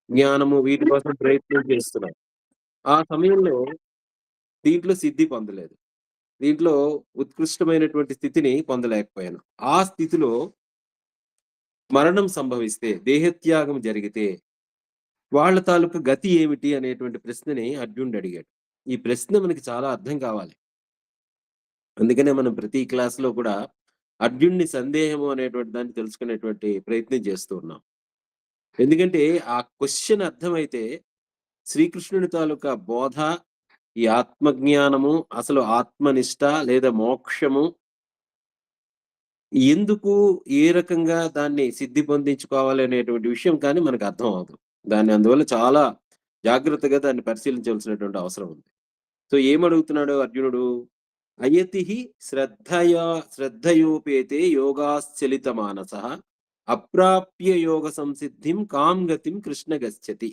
జ్ఞానము వీటి కోసం ప్రయత్నం చేస్తున్నాడు. ఆ సమయంలో దీంట్లో సిద్ధి పొందలేదు. దీంట్లో ఉత్కృష్టమైనటువంటి స్థితిని పొందలేకపోయాను. ఆ స్థితిలో మరణం సంభవిస్తే, దేహత్యాగం జరిగితే, వాళ్ళ తాలూకు గతి ఏమిటి అనేటువంటి ప్రశ్నని అర్జునుడు అడిగాడు. ఈ ప్రశ్న మనకి చాలా అర్థం కావాలి. అందుకనే మనం ప్రతి క్లాస్‌లో కూడా అర్జునుడి సందేహము అనేటువంటి దాన్ని తెలుసుకునేటువంటి ప్రయత్నం చేస్తూ ఉన్నాం. ఎందుకంటే ఆ క్వెషన్ అర్థమైతే శ్రీకృష్ణుని తాలూకా బోధ, ఈ ఆత్మజ్ఞానము, అసలు ఆత్మనిష్ట లేదా మోక్షము ఎందుకు, ఏ రకంగా దాన్ని సిద్ధి పొందించుకోవాలి అనేటువంటి విషయం కానీ మనకు అర్థం అవ్వదు. దాన్ని అందువల్ల చాలా జాగ్రత్తగా దాన్ని పరిశీలించవలసినటువంటి అవసరం ఉంది. సో ఏమడుగుతున్నాడు అర్జునుడు? అయతిః శ్రద్ధయోపేతే యోగాశ్చలితమానసః అప్రాప్య యోగ సంసిద్ధిం కాం గతిం కృష్ణ గచ్చతి.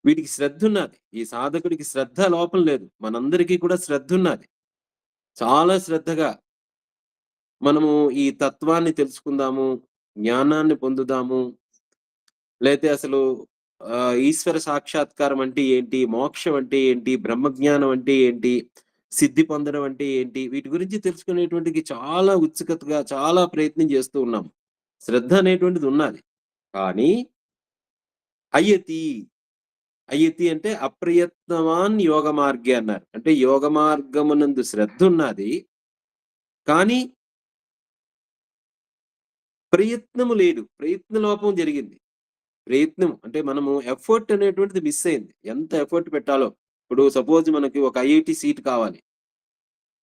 వీడికి శ్రద్ధున్నది. ఈ సాధకుడికి శ్రద్ధ లోపం లేదు. మనందరికీ కూడా శ్రద్ధున్నది. చాలా శ్రద్ధగా మనము ఈ తత్వాన్ని తెలుసుకుందాము, జ్ఞానాన్ని పొందుదాము, లేతే అసలు ఈశ్వర సాక్షాత్కారం అంటే ఏంటి? మోక్షం అంటే ఏంటి? బ్రహ్మజ్ఞానం అంటే ఏంటి? సిద్ధి పొందడం అంటే ఏంటి? వీటి గురించి తెలుసుకునేటువంటికి చాలా ఉత్సుకతగా, చాలా ప్రయత్నం చేస్తూ ఉన్నాం. శ్రద్ధ అనేటువంటిది ఉన్నాది. కానీ అయతి, అయతి అంటే అప్రయత్నవాన్ యోగ మార్గే అన్నారు. అంటే యోగ మార్గమునందు శ్రద్ధున్నది. కానీ ప్రయత్నము లేదు. ప్రయత్న లోపం జరిగింది. ప్రయత్నం అంటే మనము ఎఫర్ట్ అనేటువంటిది మిస్ అయింది. ఎంత ఎఫర్ట్ పెట్టాలో. ఇప్పుడు సపోజ్ మనకి ఒక ఐఐటీ సీట్ కావాలి.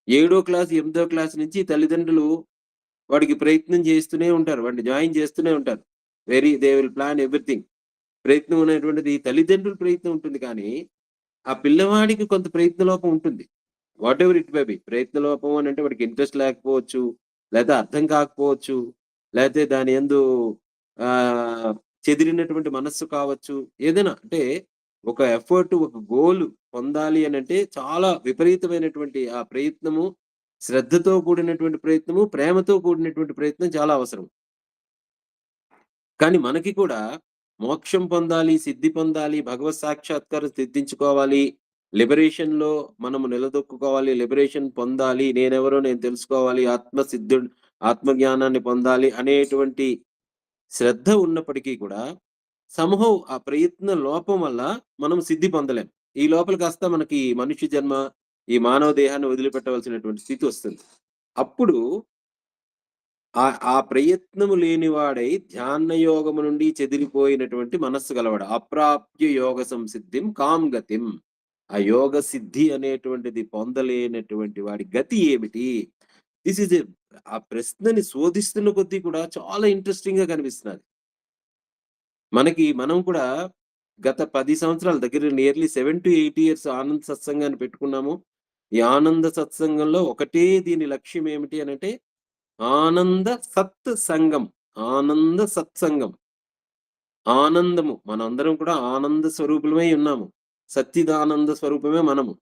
ఏడో క్లాస్, ఎనిమిదో క్లాస్ నుంచి తల్లిదండ్రులు వాడికి ప్రయత్నం చేస్తూనే ఉంటారు. వాడిని జాయిన్ చేస్తూనే ఉంటారు. They will plan everything. ప్రయత్నం అనేటువంటిది తల్లిదండ్రుల ప్రయత్నం ఉంటుంది కానీ, ఆ పిల్లవాడికి కొంత ప్రయత్న లోపం ఉంటుంది. Whatever it may be. ప్రయత్న లోపం అనంటే వాడికి ఇంట్రెస్ట్ లేకపోవచ్చు, లేతే అర్థం కాకపోవచ్చు, లేతే దాని యందు ఆహ్, చెదిరినటువంటి మనస్సు కావచ్చు. ఏదైనా అంటే ఒక ఎఫర్ట్, ఒక గోల్ పొందాలి అనంటే చాలా విపరీతమైనటువంటి ఆ ప్రయత్నము, శ్రద్ధతో కూడినటువంటి ప్రయత్నము, ప్రేమతో కూడినటువంటి ప్రయత్నం చాలా అవసరం. కానీ మనకి కూడా మోక్షం పొందాలి, సిద్ధి పొందాలి, భగవత్ సాక్షాత్కారం సిద్ధించుకోవాలి, లిబరేషన్‌లో మనము నిలదొక్కుకోవాలి, లిబరేషన్ పొందాలి, నేనెవరో నేను తెలుసుకోవాలి, ఆత్మజ్ఞానాన్ని పొందాలి అనేటువంటి శ్రద్ధ ఉన్నప్పటికీ కూడా సమ్‌హౌ ఆ ప్రయత్న లోపం వల్ల మనం సిద్ధి పొందలేం. ఈ లోపల కాస్త మనకి మనుష్య జన్మ, ఈ మానవ దేహాన్ని వదిలిపెట్టవలసినటువంటి స్థితి వస్తుంది. అప్పుడు ఆ ప్రయత్నము లేనివాడై ధ్యానయోగము నుండి చెదిరిపోయినటువంటి మనస్సు గలవాడు. అప్రాప్య యోగ సంసిద్ధిం కాం గతిం. ఆ యోగ సిద్ధి అనేటువంటిది పొందలేనటువంటి వాడి గతి ఏమిటి? దిస్ ఈజ్ ఎ ఆ ప్రశ్నని శోధిస్తున్న కొద్దీ కూడా చాలా ఇంట్రెస్టింగ్‌గా కనిపిస్తున్నది. మనం కూడా గత 10 సంవత్సరాల దగ్గర నియర్లీ 7-8 ఇయర్స్ ఆనంద్ సత్సంగాన్ని పెట్టుకున్నాము. ఈ ఆనంద సత్సంగంలో ఒకటే దీని లక్ష్యం ఏమిటి అనంటే ఆనంద సత్ సంగం. ఆనంద సత్సంగం. ఆనందము. మనందరం కూడా ఆనంద స్వరూపులమై ఉన్నాము. సచ్చిదానంద స్వరూపమే మనము.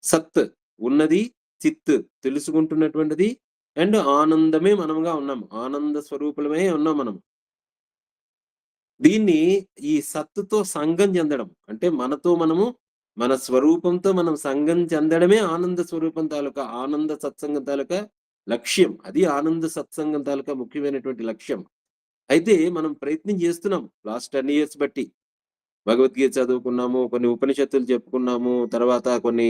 సత్ ఉన్నది, చిత్ తెలుసుకుంటున్నటువంటిది అండ్ ఆనందమే మనముగా ఉన్నాము. ఆనంద స్వరూపులమే ఉన్నాం మనం. దీన్ని ఈ సత్తుతో సంగం చెందడం. అంటే మనతో మనము, మన స్వరూపంతో మనం సంగం చెందడమే ఆనంద స్వరూపం తాలూకా, ఆనంద సత్సంగం తాలూకా లక్ష్యం. అది ఆనంద సత్సంగం తాలూకా ముఖ్యమైనటువంటి లక్ష్యం. అయితే మనం ప్రయత్నం చేస్తున్నాం లాస్ట్ 10 ఇయర్స్ బట్టి. భగవద్గీత చదువుకున్నాము, కొన్ని ఉపనిషత్తులు చెప్పుకున్నాము, తర్వాత కొన్ని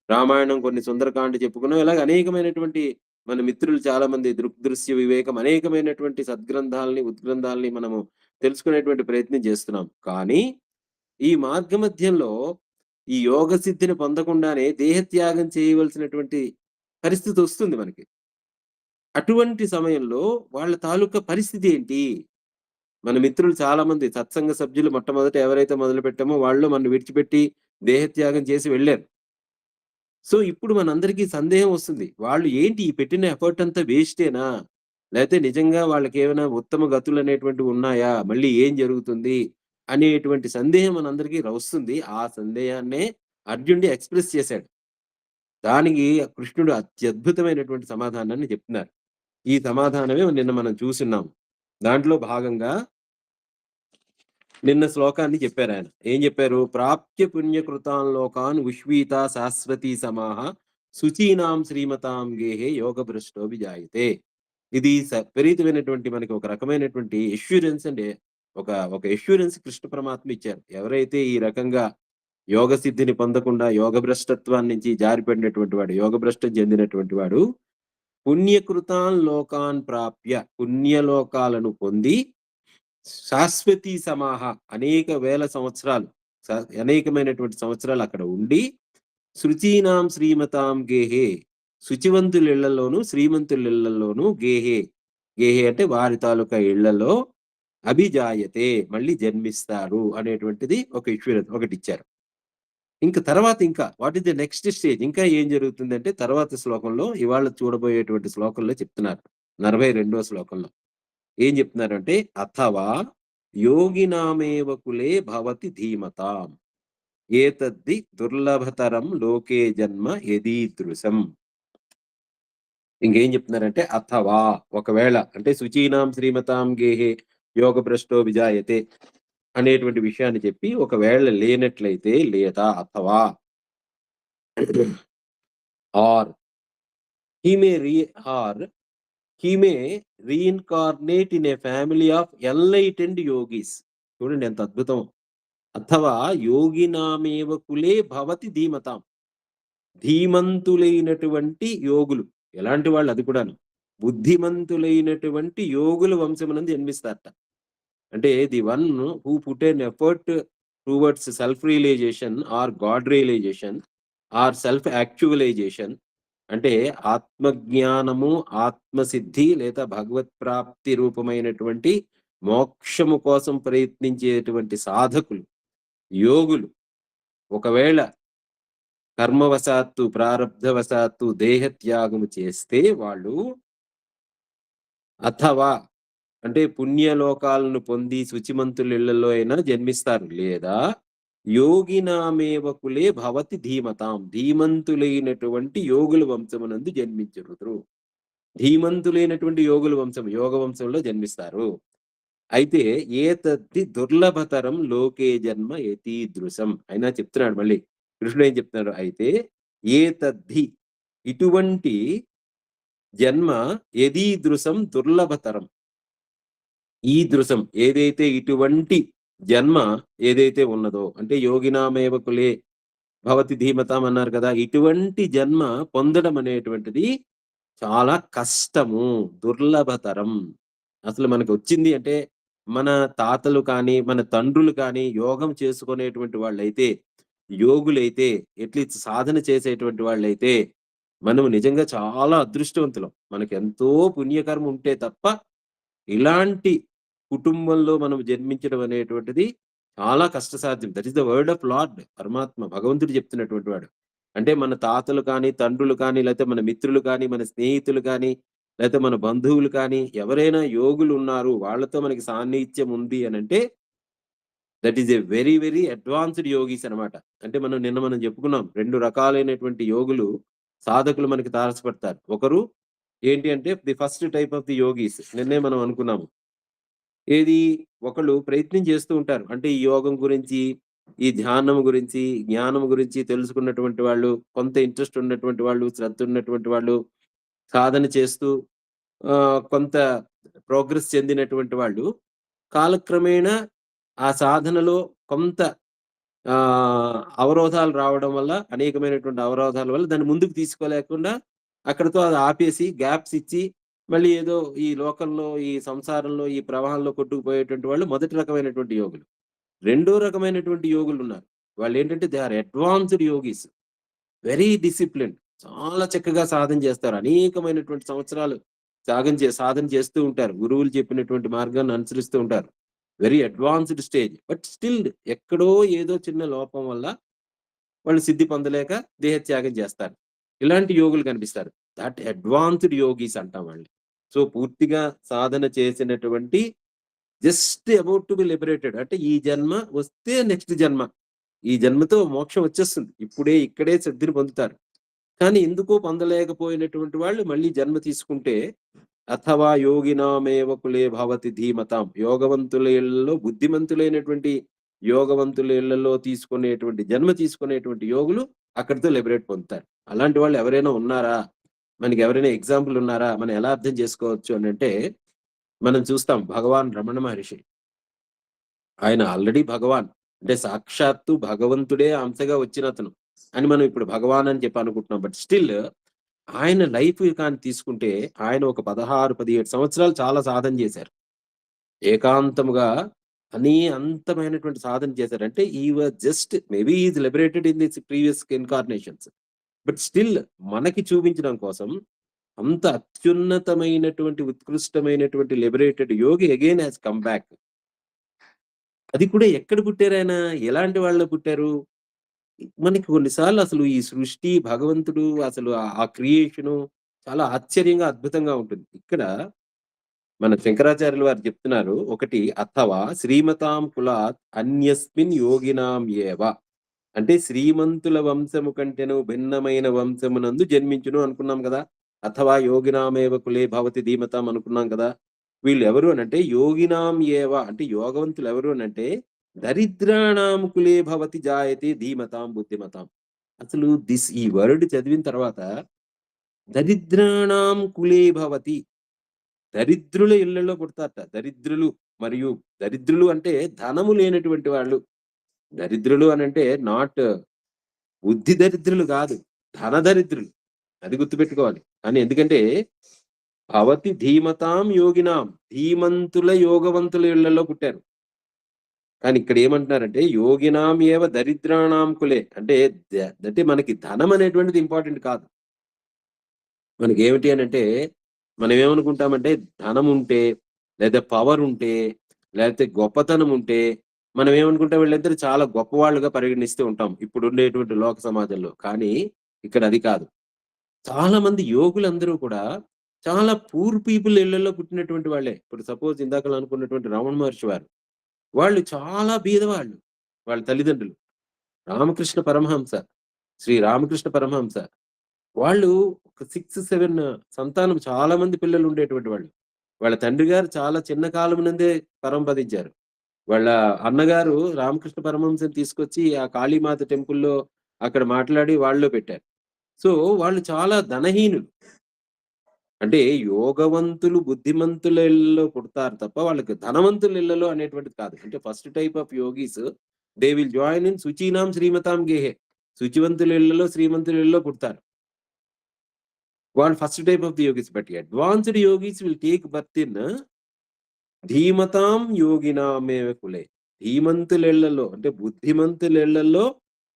రామాయణం, కొన్ని సుందరకాండ చెప్పుకున్నాం. ఇలాగ అనేకమైనటువంటి మన మిత్రులు చాలా మంది దృగ్దృశ్య వివేకం అనేకమైనటువంటి సద్గ్రంథాలని, ఉద్గ్రంథాలని మనము తెలుసుకునేటువంటి ప్రయత్నం చేస్తున్నాం. కానీ ఈ మార్గమధ్యంలో ఈ యోగ సిద్ధిని పొందకుండానే దేహత్యాగం చేయవలసినటువంటి పరిస్థితొస్తుంది మనకి. అటువంటి సమయంలో వాళ్ళ తాలూకా పరిస్థితి ఏంటి? మన మిత్రులు చాలా మంది సత్సంగ సభ్యులు మొట్టమొదట ఎవరైతే మొదలుపెట్టామో వాళ్ళు మనని విడిచిపెట్టి దేహత్యాగం చేసి వెళ్లారు. సో, ఇప్పుడు మనందరికీ సందేహం వస్తుంది. వాళ్ళు ఏంటి ఈ పెట్టిన ఎఫర్ట్ అంతా వేస్టేనా? లేతే నిజంగా వాళ్ళకేమైనా ఉత్తమ గతులనేటువంటివి ఉన్నాయా? మళ్ళీ ఏం జరుగుతుంది? అనేటువంటి సందేహం మనందరికీ వస్తుంది. ఆ సందేహాన్నే అర్జునుడు ఎక్స్‌ప్రెస్ చేశాడు. దానికి కృష్ణుడు అత్యద్భుతమైనటువంటి సమాధానాన్ని చెప్తున్నారు. ఈ సమాధానమే నిన్న మనం చూసున్నాం. దాంట్లో భాగంగా నిన్న శ్లోకాన్ని చెప్పారాయన. ఏం చెప్పారు? ప్రాప్య పుణ్యకృతాన్ లోకాన్ ఉష్వీత శాశ్వతీ సమాహ శుచీనాం శ్రీమతాం గేహే యోగభ్రష్టో విజాయతే. ఇది విపరీతమైనటువంటి మనకి ఒక రకమైనటువంటి ఎష్యూరెన్స్ అండి. ఒక ఒక ఎష్యూరెన్స్ కృష్ణ పరమాత్మ ఇచ్చారు. ఎవరైతే ఈ రకంగా యోగ సిద్ధిని పొందకుండా యోగ భ్రష్టత్వం నుంచి జారిపడినటువంటి వాడు, యోగ భ్రష్టం చెందినటువంటి వాడు పుణ్యకృతాన్ లోకాన్ ప్రాప్య పుణ్యలోకాలను పొంది శాశ్వతీ సమాహ అనేక వేల సంవత్సరాలు అనేకమైనటువంటి సంవత్సరాలు అక్కడ ఉండి శృచీనాం శ్రీమతాం గేహే శుచివంతుల ఇళ్లలోను శ్రీమంతుల ఇళ్లలోను గేహే గేహే అంటే వారి తాలూకా ఇళ్లలో అభిజాయతే మళ్ళీ జన్మిస్తారు అనేటువంటిది ఒక ఇష్యూరెన్స్ ఒకటి ఇచ్చారు. ఇంకా what is the next stage? ఇంకా ఏం జరుగుతుందంటే తర్వాత శ్లోకంలో ఇవాళ చూడబోయేటువంటి శ్లోకంలో చెప్తున్నారు. 42వ శ్లోకంలో ఏం చెప్తున్నారంటే అథవా యోగినామేవ కులే భవతి ధీమతాం ఏతద్ధి దుర్లభతరం లోకే జన్మ యదీదృశం. ఇంకేం చెప్తున్నారంటే అథవా ఒకవేళ అంటే శుచీనాం శ్రీమతాం గేహే యోగ భ్రష్టో విజాయతే అనేటువంటి విషయాన్ని చెప్పి ఒకవేళ లేనట్లయితే లేదా అథవా are he may or he may reincarnate in a family of enlightened yogis. చూడండి ఎంత అద్భుతం. అథవా యోగినామేవ కులే భవతి ధీమతాం. ధీమంతులైనటువంటి యోగులు ఎలాంటి వాళ్ళు? అది కూడాను బుద్ధిమంతులైనటువంటి యోగుల వంశమునందు జన్మిస్తారట. అంటే the one who put an effort towards self realization or God realization or self actualization అంటే ఆత్మజ్ఞానము ఆత్మసిద్ధి లేదా భగవత్ ప్రాప్తి రూపమైనటువంటి మోక్షము కోసం ప్రయత్నించేటువంటి సాధకులు యోగులు ఒకవేళ కర్మవశాత్తు ప్రారబ్ధవశాత్తు దేహత్యాగము చేస్తే వాళ్ళు అథవా అంటే పుణ్యలోకాలను పొంది శుచిమంతుల ఇళ్లలో అయినా జన్మిస్తారు లేదా యోగినామేవ కులే భవతి ధీమతాం ధీమంతులైనటువంటి యోగుల వంశమునందు జన్మించరు. ధీమంతులైనటువంటి యోగుల వంశం యోగ వంశంలో జన్మిస్తారు. అయితే ఏతద్ది దుర్లభతరం లోకే జన్మ యతీదృశం అయినా చెప్తున్నాడు మళ్ళీ కృష్ణుడు ఏం చెప్తున్నాడు? అయితే ఏతద్ధి ఇటువంటి జన్మ యదీదృశం దుర్లభతరం ఈ దృశం ఏదైతే ఇటువంటి జన్మ ఏదైతే ఉన్నదో అంటే యోగినామేవ కులే భవతి ధీమతాం అన్నారు కదా, ఇటువంటి జన్మ పొందడం అనేటువంటిది చాలా కష్టము, దుర్లభతరం. అసలు మనకు వచ్చింది అంటే మన తాతలు కానీ మన తండ్రులు కానీ యోగం చేసుకునేటువంటి వాళ్ళైతే యోగులైతే ఎట్లీస్ట్ సాధన చేసేటువంటి వాళ్ళైతే మనం నిజంగా చాలా అదృష్టవంతులం. మనకు ఎంతో పుణ్యకర్మ ఉంటే తప్ప ఇలాంటి కుటుంబంలో మనం జన్మించడం అనేటువంటిది చాలా కష్టసాధ్యం. That is the word of Lord. పరమాత్మ భగవంతుడు చెప్తున్నటువంటి వాడు. అంటే మన తాతలు కానీ తండ్రులు కానీ లేకపోతే మన మిత్రులు కానీ మన స్నేహితులు కానీ లేకపోతే మన బంధువులు కానీ ఎవరైనా యోగులు ఉన్నారు వాళ్ళతో మనకి సాన్నిహిత్యం ఉంది అని అంటే that is a very very advanced yogis అనమాట. అంటే మనం చెప్పుకున్నాం 2 రకాలైనటువంటి యోగులు సాధకులు మనకి తారసపడతారు. ఒకరు ఏంటి అంటే the first type of the yogis నిన్నే మనం అనుకున్నాము. ఏది ఒకళ్ళు ప్రయత్నం చేస్తూ ఉంటారు. అంటే ఈ యోగం గురించి, ఈ ధ్యానం గురించి, జ్ఞానం గురించి తెలుసుకున్నటువంటి వాళ్ళు, కొంత ఇంట్రెస్ట్ ఉన్నటువంటి వాళ్ళు, శ్రద్ధ ఉన్నటువంటి వాళ్ళు, సాధన చేస్తూ కొంత ప్రోగ్రెస్ చెందినటువంటి వాళ్ళు కాలక్రమేణా ఆ సాధనలో కొంత అవరోధాలు రావడం వల్ల అనేకమైనటువంటి అవరోధాల వల్ల దాన్ని ముందుకు తీసుకోలేకుండా అక్కడితో అది ఆపేసి గ్యాప్స్ ఇచ్చి మళ్ళీ ఏదో ఈ లోకంలో ఈ సంసారంలో ఈ ప్రవాహంలో కొట్టుకుపోయేటువంటి వాళ్ళు మొదటి రకమైనటువంటి యోగులు. రెండో రకమైనటువంటి యోగులు ఉన్నారు. వాళ్ళు ఏంటంటే they are advanced yogis. Very disciplined. చాలా చక్కగా సాధన చేస్తారు. అనేకమైనటువంటి సంవత్సరాలు సాధన చేస్తూ ఉంటారు. గురువులు చెప్పినటువంటి మార్గాన్ని అనుసరిస్తూ ఉంటారు. Very advanced stage. But still ఎక్కడో ఏదో చిన్న లోపం వల్ల వాళ్ళు సిద్ధి పొందలేక దేహత్యాగం చేస్తారు. ఇలాంటి యోగులు కనిపిస్తారు. దట్ అడ్వాన్స్డ్ యోగీస్ అంటాం వాళ్ళని. సో పూర్తిగా సాధన చేసినటువంటి just about to be liberated అంటే ఈ జన్మ వస్తే నెక్స్ట్ జన్మ. ఈ జన్మతో మోక్షం వచ్చేస్తుంది. ఇప్పుడే ఇక్కడే సిద్ధిని పొందుతారు. కానీ ఎందుకో పొందలేకపోయినటువంటి వాళ్ళు మళ్ళీ జన్మ తీసుకుంటే అథవా యోగినామేవ కులే భవతి ధీమతాం. యోగవంతుల ఇళ్ళలో బుద్ధిమంతులైనటువంటి యోగవంతుల ఇళ్ళలో తీసుకునేటువంటి జన్మ తీసుకునేటువంటి యోగులు అక్కడితో లిబరేట్ పొందుతారు. అలాంటి వాళ్ళు ఎవరైనా ఉన్నారా? మనకెవరైనా ఎగ్జాంపుల్ ఉన్నారా? మనం ఎలా అర్థం చేసుకోవచ్చు అనంటే, మనం చూస్తాం భగవాన్ రమణ మహర్షి. ఆయన ఆల్రెడీ భగవాన్. అంటే సాక్షాత్తు భగవంతుడే అంశగా వచ్చినతను అని మనం ఇప్పుడు భగవాన్ అని చెప్పి అనుకుంటున్నాం. బట్ స్టిల్ ఆయన లైఫ్ కానీ తీసుకుంటే ఆయన ఒక 16, 17 సంవత్సరాలు చాలా సాధన చేశారు. ఏకాంతముగా అంతమైనటువంటి సాధన చేశారు. అంటే he was just maybe he is liberated in his previous incarnations. But still మనకి చూపించడం కోసం అంత అత్యున్నతమైనటువంటి, ఉత్కృష్టమైనటువంటి liberated yogi again has come back. అది కూడా ఎక్కడ పుట్టారాయన? ఎలాంటి వాళ్ళలో పుట్టారు? మనకి కొన్ని సార్లు అసలు ఈ సృష్టి, భగవంతుడు అసలు ఆ క్రియేషను చాలా ఆశ్చర్యంగా, అద్భుతంగా ఉంటుంది. ఇక్కడ మన శంకరాచార్యులు వారు చెప్తున్నారు. ఒకటి అథవా శ్రీమతాం కులాత్ అన్యస్మిన్ యోగినాం ఏవ. అంటే శ్రీమంతుల వంశము కంటెను భిన్నమైన వంశమునందు జన్మించును అనుకున్నాం కదా! అథవా యోగినామేవ కులే భవతి ధీమతాం అనుకున్నాం కదా! వీళ్ళెవరు అనంటే యోగినాం ఏవ అంటే యోగవంతులు ఎవరు అనంటే దరిద్రాణాం కులే భవతి జాయతే ధీమతాం బుద్ధిమతాం. అసలు ఈ వర్డ్ చదివిన తర్వాత దరిద్రాణాం కులే భవతి. దరిద్రుల ఇళ్ళలో పుడతారట. దరిద్రులు మరియు దరిద్రులు అంటే ధనము లేనటువంటి వాళ్ళు. దరిద్రులు అనంటే నాట్ బుద్ధి దరిద్రులు కాదు. ధన దరిద్రులు. అది గుర్తుపెట్టుకోవాలి. కానీ ఎందుకంటే భవతి ధీమతాం యోగినాం. ధీమంతుల యోగవంతుల ఇళ్ళలో పుట్టారు. కానీ ఇక్కడ ఏమంటున్నారంటే యోగినాం ఏవ దరిద్రాణాం కులే. అంటే అంటే మనకి ధనం అనేటువంటిది ఇంపార్టెంట్ కాదు. మనకేమిటి అనంటే మనం ఏమనుకుంటామంటే ధనం ఉంటే, లేదా పవర్ ఉంటే, లేకపోతే గొప్పతనం ఉంటే, మనం ఏమనుకుంటాం వీళ్ళిద్దరు చాలా గొప్పవాళ్ళుగా పరిగణిస్తూ ఉంటాం. ఇప్పుడుండేటువంటి లోక సమాజంలో. కానీ ఇక్కడ అది కాదు. చాలా మంది యోగులందరూ కూడా చాలా పూర్ పీపుల్ ఇళ్ళల్లో పుట్టినటువంటి వాళ్ళే. ఇప్పుడు సపోజ్ ఇందాకలా అనుకున్నటువంటి రమణ మహర్షి వారు. వాళ్ళు చాలా బీదవాళ్ళు. వాళ్ళ తల్లిదండ్రులు. రామకృష్ణ పరమహంస, శ్రీ రామకృష్ణ పరమహంస. వాళ్ళు ఒక 6, 7 సంతానం చాలా మంది పిల్లలు ఉండేటువంటి వాళ్ళు. వాళ్ళ తండ్రి గారు చాలా చిన్న కాలం నుండే పరమపదించారు. వాళ్ళ అన్నగారు రామకృష్ణ పరమహంసని తీసుకొచ్చి ఆ కాళీమాత టెంపుల్‌లో అక్కడ మాట్లాడి వాళ్ళలో పెట్టారు. సో, వాళ్ళు చాలా ధనహీనులు. అంటే యోగవంతులు, బుద్ధిమంతుల ఇళ్ళలో పుడతారు తప్ప వాళ్ళకి ధనవంతుల ఇళ్ళలో అనేటువంటిది కాదు. అంటే first type of yogis they will join in శుచీనాం శ్రీమతాం గేహే. శుచివంతుల ఇళ్ళలో, శ్రీమంతుల ఇళ్ళలో పుడతారు. వాళ్ళు first type of the yogis. But advanced yogis will take birth in ధీమతాం యోగినామేవ కులే. ధీమంతుల ఇళ్ళలో అంటే బుద్ధిమంతుల ఇళ్ళలో,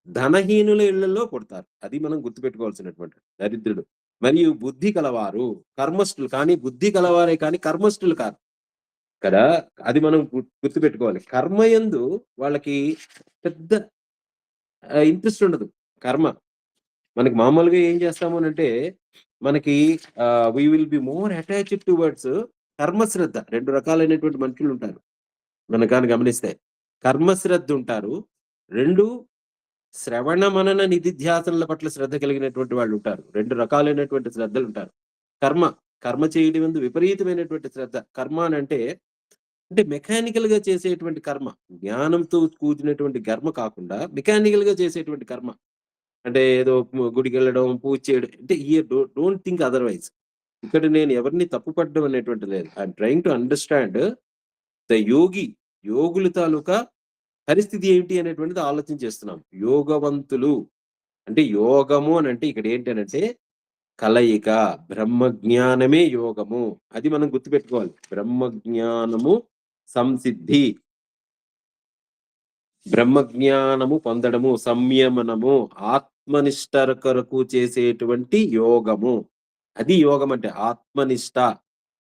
ధనహీనుల ఇళ్ళలో పుడతారు. అది మనం గుర్తుపెట్టుకోవాల్సినటువంటి దరిద్రుడు. మరియు బుద్ధి కలవారు, కర్మష్టులు కానీ బుద్ధి కలవారే కానీ కర్మష్టులు కాదు. ఇక్కడ అది మనం గుర్తుపెట్టుకోవాలి. కర్మయందు వాళ్ళకి పెద్ద ఇంట్రెస్ట్ ఉండదు. కర్మ. మనకి మామూలుగా ఏం చేస్తాము అనంటే మనకి we will be more attached towards కర్మశ్రద్ధ. 2 రకాలైనటువంటి మనుషులుంటారు. మనం గాని గమనిస్తే. కర్మశ్రద్ధ ఉంటారు. 2 శ్రవణ మనన నిధిధ్యాసనల పట్ల శ్రద్ధ కలిగినటువంటి వాళ్ళుంటారు. 2 రకాలైనటువంటి శ్రద్ధలుంటారు. కర్మ, కర్మ చేయడం యందు విపరీతమైనటువంటి శ్రద్ధ. కర్మ అనంటే అంటే మెకానికల్‌గా చేసేటువంటి కర్మ. జ్ఞానంతో కూడినటువంటి కర్మ కాకుండా మెకానికల్‌గా చేసేటువంటి కర్మ. అంటే ఏదో గుడికెళ్ళడం, పూజ చేయడం అంటే హియర్ డోంట్ థింక్ అదర్‌వైజ్. ఇక్కడ నేను ఎవరిని తప్పు పట్టడం అనేటువంటిది లేదు. I am trying to understand the yogi. యోగుల తాలూకా పరిస్థితి ఏమిటి అనేటువంటిది ఆలోచన చేస్తున్నాం. యోగవంతులు అంటే యోగము అనంటే ఇక్కడ ఏంటనంటే కలయిక. బ్రహ్మజ్ఞానమే యోగము. అది మనం గుర్తుపెట్టుకోవాలి. బ్రహ్మజ్ఞానము సంసిద్ధి. బ్రహ్మజ్ఞానము పొందడము, సంయమనము, ఆత్మనిష్ట కొరకు చేసేటువంటి యోగము. అది యోగం అంటే ఆత్మనిష్ట.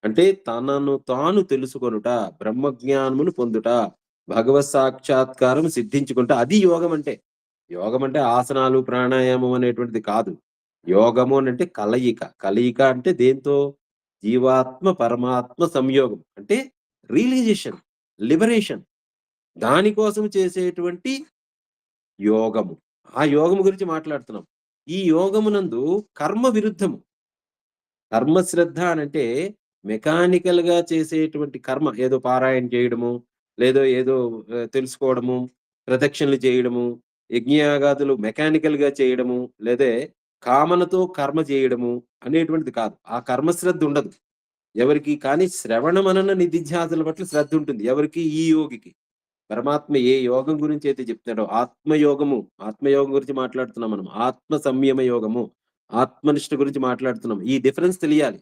అంటే తనను తాను తెలుసుకొనుట, బ్రహ్మజ్ఞానమును పొందుట, భగవత్ సాక్షాత్కారం సిద్ధించుకుంట అది యోగం అంటే. యోగం అంటే ఆసనాలు, ప్రాణాయామం అనేటువంటిది కాదు. యోగము అనంటే కలయిక. కలయిక అంటే దేంతో? జీవాత్మ, పరమాత్మ సంయోగం. అంటే రియలైజేషన్, లిబరేషన్. దాని కోసం చేసేటువంటి యోగము. ఆ యోగము గురించి మాట్లాడుతున్నాం. ఈ యోగమునందు కర్మ విరుద్ధము. కర్మ శ్రద్ధ అనంటే మెకానికల్‌గా చేసేటువంటి కర్మ ఏదో పారాయణ చేయడము, ఏదో తెలుసుకోవడము, ప్రదక్షిణలు చేయడము, యజ్ఞయాగాదులు మెకానికల్‌గా చేయడము, కామనతో కర్మ చేయడము అనేటువంటిది కాదు. ఆ కర్మ శ్రద్ధ ఉండదు. ఎవరికి కానీ శ్రవణ మనన నిధిధ్యాసల పట్ల శ్రద్ధ ఉంటుంది. ఎవరికి? ఈ యోగికి. పరమాత్మ ఏ యోగం గురించైతే చెప్తున్నాడో ఆత్మయోగము, ఆత్మయోగం గురించి మాట్లాడుతున్నాం మనం. ఆత్మ సంయమ యోగము, ఆత్మనిష్ట గురించి మాట్లాడుతున్నాం. ఈ డిఫరెన్స్ తెలియాలి.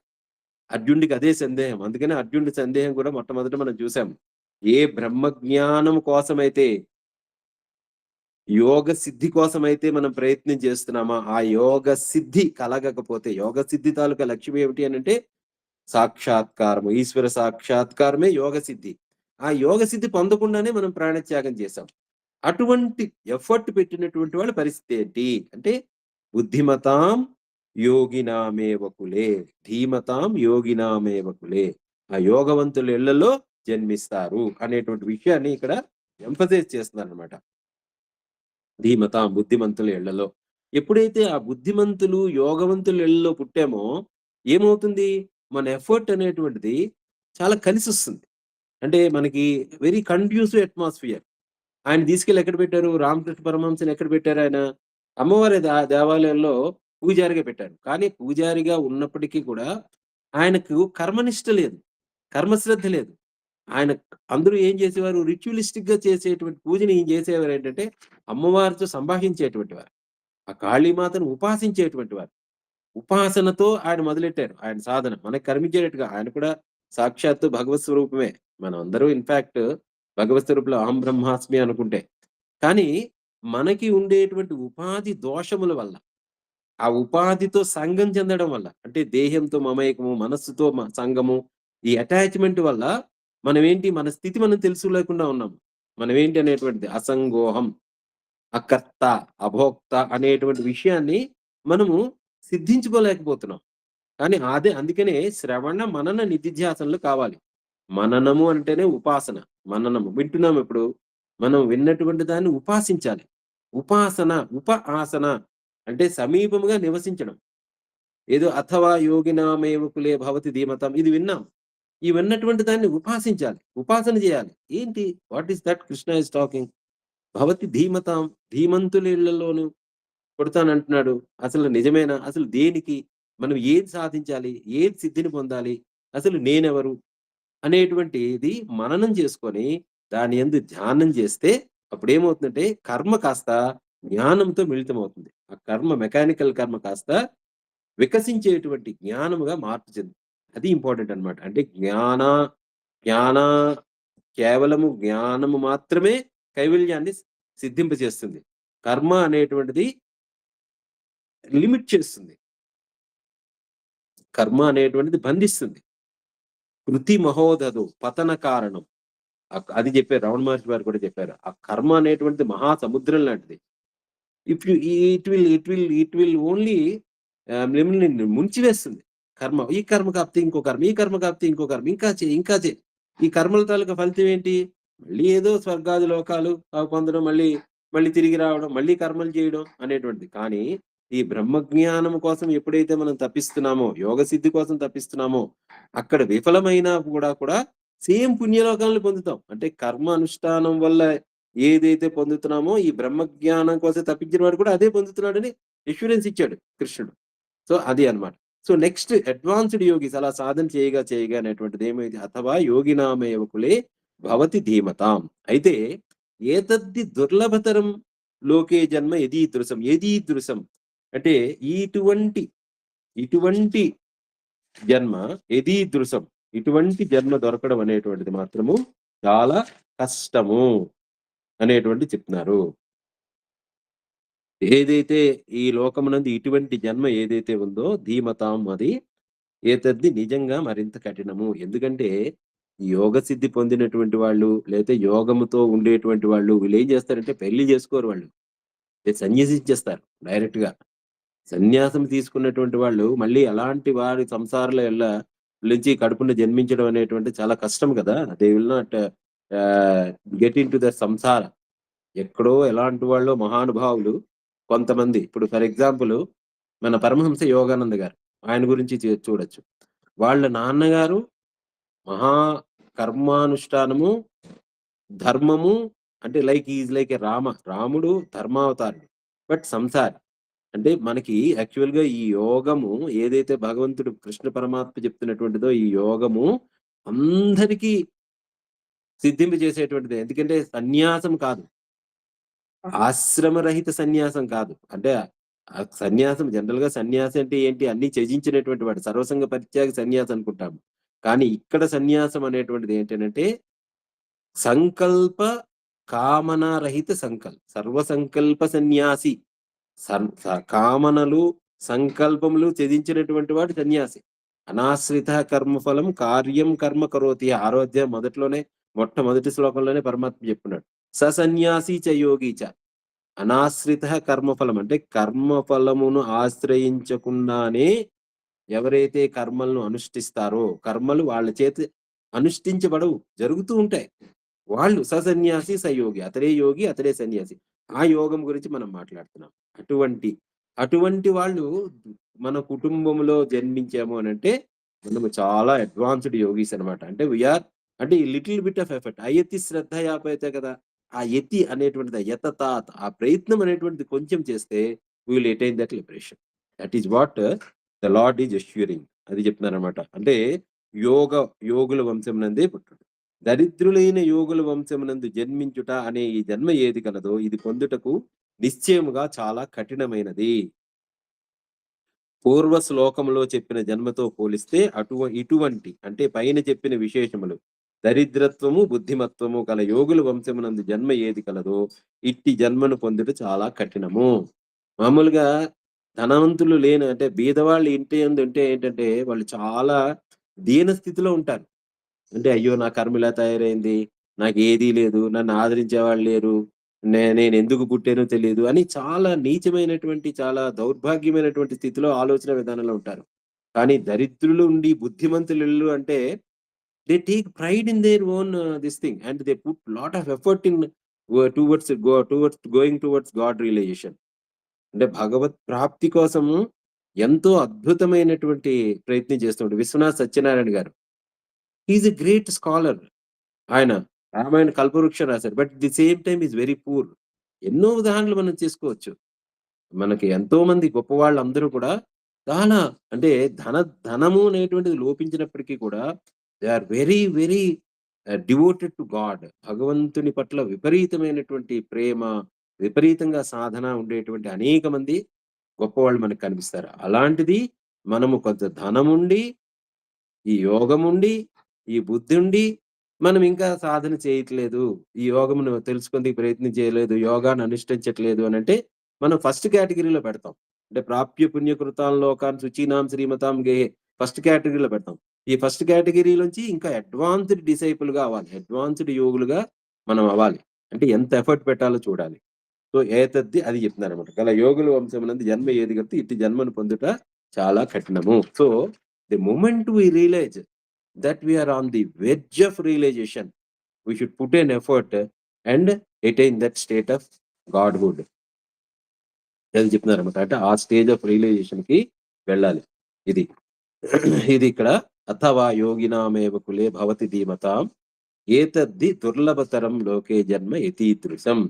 అర్జునుడికి అదే సందేహం. అందుకనే అర్జునుడి సందేహం కూడా మొట్టమొదట మనం చూసాం. ఏ బ్రహ్మజ్ఞానం కోసమైతే, యోగ సిద్ధి కోసమైతే మనం ప్రయత్నం చేస్తున్నామో, ఆ యోగ సిద్ధి కలగకపోతే, యోగ సిద్ధి తాలూకా లక్ష్యం ఏమిటి అనంటే సాక్షాత్కారము. ఈశ్వర సాక్షాత్కారమే యోగ సిద్ధి. ఆ యోగ సిద్ధి పొందకుండానే మనం ప్రాణత్యాగం చేశాం. అటువంటి ఎఫర్ట్ పెట్టినటువంటి వాళ్ళ పరిస్థితి ఏంటి? అంటే బుద్ధిమతాం యోగినామేవ కులే, ధీమతాం యోగినామేవ కులే. ఆ యోగవంతుల ఇళ్లలో జన్మిస్తారు అనేటువంటి విషయాన్ని ఇక్కడ ఎంఫసైజ్ చేస్తున్నారనమాట. ధీమతాం బుద్ధిమంతుల ఇళ్లలో. ఎప్పుడైతే ఆ బుద్ధిమంతులు, యోగవంతుల ఇళ్లలో పుట్టామో ఏమవుతుంది? మన ఎఫర్ట్ అనేటువంటిది చాలా కలిసొస్తుంది. అంటే మనకి వెరీ కండ్యూసివ్ అట్మాస్ఫియర్. ఆయన తీసుకెళ్ళి ఎక్కడ పెట్టారు? రామకృష్ణ పరమహంసని ఎక్కడ పెట్టారాయన? అమ్మవారి దేవాలయంలో పూజారిగా పెట్టారు. కానీ పూజారిగా ఉన్నప్పటికీ కూడా ఆయనకు కర్మనిష్ట లేదు. కర్మశ్రద్ధ లేదు. ఆయన అందరూ ఏం చేసేవారు? రిచ్యువలిస్టిక్‌గా చేసేటువంటి పూజని ఏం చేసేవారేంటంటే, అమ్మవారితో సంభాషించేటువంటి వారు. ఆ కాళీమాతను ఉపాసించేటువంటి వారు. ఉపాసనతో ఆయన మొదలెట్టారు. ఆయన సాధన. మనకు కనిపించేటట్టుగా ఆయన కూడా సాక్షాత్తు భగవత్ స్వరూపమే. మనమందరూ ఇన్‌ఫాక్ట్ భగవత్ స్వరూపులు అహం బ్రహ్మాస్మి అనుకుంటే. కానీ మనకి ఉండేటువంటి ఉపాధి దోషముల వల్ల, ఆ ఉపాధితో సంగం చెందడం వల్ల, అంటే దేహంతో మమేకము, మనస్సుతో సంగము, ఈ అటాచ్‌మెంట్ వల్ల మన స్థితి మనం తెలుసుకోలేకుండా ఉన్నాము. మనమేంటి అనేటువంటిది అసంగోహం, అకర్త, అభోక్త అనేటువంటి విషయాన్ని మనము సిద్ధించుకోలేకపోతున్నాం. కానీ అందుకనే శ్రవణ, మనన, నిధిధ్యాసనలు కావాలి. మననము అంటేనే ఉపాసన. మననము వింటున్నాం ఇప్పుడు. మనం విన్నటువంటి దాన్ని ఉపాసించాలి. ఉపాసన, ఆసన అంటే సమీపముగా నివసించడం. ఏదో అథవా యోగినామేవ కులే భవతి ధీమతాం ఇది విన్నాం. ఈ విన్నటువంటి దాన్ని ఉపాసించాలి. ఉపాసన చేయాలి. ఏంటి? What is that Krishna is talking? భవతి ధీమతాం, ధీమంతుల ఇళ్ళలోను పుడతానంటున్నాడు. అసలు నిజమేనా? అసలు దేనికి? మనం ఏది సాధించాలి? ఏది సిద్ధిని పొందాలి? అసలు నేనెవరు? అనేటువంటిది మననం చేసుకొని, దాని యందు ధ్యానం చేస్తే అప్పుడేమవుతుందంటే, కర్మ కాస్త జ్ఞానంతో మిళితమవుతుంది. ఆ కర్మ మెకానికల్ కర్మ కాస్త వికసించేటువంటి జ్ఞానముగా మార్పు చెందుతుంది. అది ఇంపార్టెంట్ అన్నమాట. అంటే జ్ఞాన కేవలము జ్ఞానము మాత్రమే కైవల్యాన్ని సిద్ధింపజేస్తుంది. కర్మ అనేటువంటిది లిమిట్ చేస్తుంది. కర్మ అనేటువంటిది బంధిస్తుంది. కృతి మహోదధు పతన కారణం. అది చెప్పారు. రమణ మహర్షి గారు కూడా చెప్పారు. ఆ కర్మ అనేటువంటిది మహాసముద్రం లాంటిది. If you it will only మిమ్మల్ని ముంచివేస్తుంది కర్మ. ఈ కర్మ కాకపోతే ఇంకో కర్మ, ఈ కర్మ కాకపోతే ఇంకో కర్మ. ఇంకా చెయి, ఇంకా చెయి. ఈ కర్మల తాలూకా ఫలితం ఏంటి? మళ్ళీ ఏదో స్వర్గాది లోకాలు పొందడం, మళ్ళీ తిరిగి రావడం, మళ్ళీ కర్మలు చేయడం అనేటువంటిది. కానీ ఈ బ్రహ్మజ్ఞానం కోసం ఎప్పుడైతే మనం తపిస్తున్నామో, యోగ సిద్ధి కోసం తపిస్తున్నామో, అక్కడ విఫలమైనా కూడా సేమ్ పుణ్యలోకాలను పొందుతాం. అంటే కర్మ అనుష్ఠానం వల్ల ఏదైతే పొందుతున్నామో, ఈ బ్రహ్మజ్ఞానం కోసం తప్పించిన వాడు కూడా అదే పొందుతున్నాడని అష్యూరెన్స్ ఇచ్చాడు కృష్ణుడు. సో అది అన్నమాట. సో నెక్స్ట్ అడ్వాన్స్‌డ్ యోగీస్ అలా సాధన చేయగా అనేటువంటిది ఏమైంది? అథవా యోగినామేవ కులే భవతి ధీమతాం. అయితే ఏతద్ధి దుర్లభతరం లోకే జన్మ యదీదృశం. యదీదృశం అంటే ఇటువంటి ఇటువంటి జన్మ యదీదృశం. ఇటువంటి జన్మ దొరకడం అనేటువంటిది మాత్రము చాలా కష్టము అనేటువంటిది చెప్తున్నారు. ఏదైతే ఈ లోకమునందు ఇటువంటి జన్మ ఏదైతే ఉందో ధీమతాం అది ఏతద్ది నిజంగా మరింత కఠినము. ఎందుకంటే యోగ సిద్ధి పొందినటువంటి వాళ్ళు, లేతే యోగముతో ఉండేటువంటి వాళ్ళు వీళ్ళేం చేస్తారంటే పెళ్లి చేసుకోరు వాళ్ళు. సన్యసించేస్తారు డైరెక్ట్‌గా. సన్యాసం తీసుకున్నటువంటి వాళ్ళు మళ్ళీ అలాంటి వారి సంసారాల నుంచి కడుపున జన్మించడం అనేటువంటిది చాలా కష్టం కదా! దే విల్ నాట్ ఆహ్, గెట్ ఇంటు ద సంసార. ఎక్కడో ఎలాంటి వాళ్ళో మహానుభావులు కొంతమంది ఇప్పుడు ఫర్ ఎగ్జాంపుల్ మన పరమహంస యోగానంద గారు. ఆయన గురించి చూడొచ్చు. వాళ్ళ నాన్నగారు మహా కర్మానుష్ఠానము, ధర్మము అంటే లైక్ ఎ రాముడు ధర్మావతారుడు. బట్ సంసారి. అంటే మనకి యాక్చువల్‌గా ఈ యోగము ఏదైతే భగవంతుడు కృష్ణ పరమాత్మ చెప్తున్నటువంటిదో ఈ యోగము అందరికీ సిద్ధింపజేసేటువంటిదే. ఎందుకంటే సన్యాసం కాదు. ఆశ్రమరహిత సన్యాసం కాదు. అంటే సన్యాసం జనరల్‌గా సన్యాసి అంటే ఏంటి? అన్నీ త్యజించినటువంటి వాడు. సర్వసంగ పరిత్యాగి సన్యాసి అనుకుంటాము. కానీ ఇక్కడ సన్యాసం అనేటువంటిది ఏంటనంటే సంకల్ప కామనారహిత సర్వ సంకల్ప సన్యాసి. కామనలు, సంకల్పములు త్యజించినటువంటి వాడు సన్యాసి. అనాశ్రిత కర్మఫలం కార్యం కర్మ కరోతి. ఆరో అధ్యాయం మొదట్లోనే మొట్టమొదటి శ్లోకంలోనే పరమాత్మ చెప్తున్నాడు. సన్యాసి చ యోగి చ. అనాశ్రిత కర్మఫలం అంటే కర్మఫలమును ఆశ్రయించకుండానే ఎవరైతే కర్మలను అనుష్ఠిస్తారో, కర్మలు వాళ్ళ చేత అనుష్ఠించబడవు. జరుగుతూ ఉంటాయి. వాళ్ళు సన్యాసి, యోగి. అతడే యోగి, అతడే సన్యాసి. ఆ యోగం గురించి మనం మాట్లాడుతున్నాం. అటువంటి, అటువంటి వాళ్ళు మన కుటుంబంలో జన్మించాము అనంటే, మనము చాలా అడ్వాన్స్‌డ్ యోగీస్ అన్నమాట. అంటే అంటే ఈ లిటిల్ బిట్ ఆఫ్ ఎఫర్ట్. అయతి శ్రద్ధయాపైతే కదా! ఆ యతి అనేటువంటిది యతతాత్ ఆ ప్రయత్నం అనేటువంటిది కొంచెం చేస్తే we will attain that liberation. That is what the Lord is assuring. అది చెప్తున్నారన్నమాట. అంటే యోగ యోగుల వంశమునందే పుట్టుడు. దరిద్రులైన యోగుల వంశమునందు జన్మించుట అనే ఈ జన్మ ఏది కలదో ఇది పొందుటకు నిశ్చయముగా చాలా కఠినమైనది. పూర్వ శ్లోకములో చెప్పిన జన్మతో పోలిస్తే ఇటువంటి అంటే పైన చెప్పిన విశేషములు దరిద్రత్వము, బుద్ధిమత్వము గల యోగుల వంశమునందు జన్మ ఏది కలదో ఇట్టి జన్మను పొందుట చాలా కఠినము. మామూలుగా ధనవంతులు లేని అంటే బీదవాళ్ళు ఇంటి యందు ఉంటే ఏంటంటే వాళ్ళు చాలా దీన స్థితిలో ఉంటారు. అంటే అయ్యో! నా కర్మ ఇలా తయారైంది. నాకేదీ లేదు. నన్ను ఆదరించేవాళ్ళు లేరు. నేనెందుకు పుట్టానో తెలీదు అని చాలా నీచమైనటువంటి, చాలా దౌర్భాగ్యమైనటువంటి స్థితిలో ఆలోచన విధానంలో ఉంటారు. కానీ దరిద్రులు ఉండి బుద్ధిమంతులిల్లు అంటే they take pride in their own this thing and they put lot of effort in towards going towards God realization. అంటే భగవత్ ప్రాప్తి కోసము ఎంతో అద్భుతమైనటువంటి ప్రయత్నం చేస్తుంటాడు. విశ్వనాథ్ సత్యనారాయణ గారు. He is a great scholar. ఆయన రామాయణ కల్పవృక్షం రాశారు. But the same time is very poor. ఎన్నో ఉదాహరణలు మనం చేసుకోవచ్చు. మనకి ఎంతో మంది గొప్పవాళ్ళందరూ కూడా చాలా అంటే ధనము అనేటువంటిది లోపించినప్పటికీ కూడా they are very devoted to God. భగవంతుని పట్ల విపరీతమైనటువంటి ప్రేమ, విపరీతంగా సాధన ఉండేటువంటి అనేక మంది గొప్పవాళ్ళు మనకు కనిపిస్తారు. అలాంటిది మనము కొంత ధనముండి ఈ యోగముండి, ఈ బుద్ధుండి, మనం ఇంకా సాధన చేయట్లేదు. ఈ యోగమును తెలుసుకుందుకు ప్రయత్నం చేయలేదు. యోగాన్ని అనుష్ఠించట్లేదు అనంటే, మనం ఫస్ట్ కేటగరీలో పెడతాం. అంటే ప్రాప్య పుణ్యకృతాం లోకాన్ శుచీనాం శ్రీమతాం గేహే ఫస్ట్ కేటగరీలో పెడతాం. ఈ ఫస్ట్ కేటగరీలోంచి ఇంకా అడ్వాన్స్‌డ్ డిసైపుల్‌గా అవ్వాలి. అడ్వాన్స్‌డ్ యోగులుగా మనం అవ్వాలి. అంటే ఎంత ఎఫర్ట్ పెట్టాలో చూడాలి. సో, ఏతద్ది అది చెప్తున్నారన్నమాట. గల యోగుల వంశమునందు జన్మ ఏది గలిగితే ఇట్టి జన్మను పొందుట చాలా కఠినము. So, the moment we realise that we are on the verge of realization, we should put an effort and attain that state of godhood. అని చెప్తున్నారన్నమాట. అంటే ఆ స్టేజ్ ఆఫ్ రియలైజేషన్‌కి వెళ్ళాలి. ఇది. ఇది ఇక్కడ అథవా యోగినామేవ కులే భవతి ధీమతాం ఏతద్ధి దుర్లభతరం లోకే జన్మ యతీదృశం.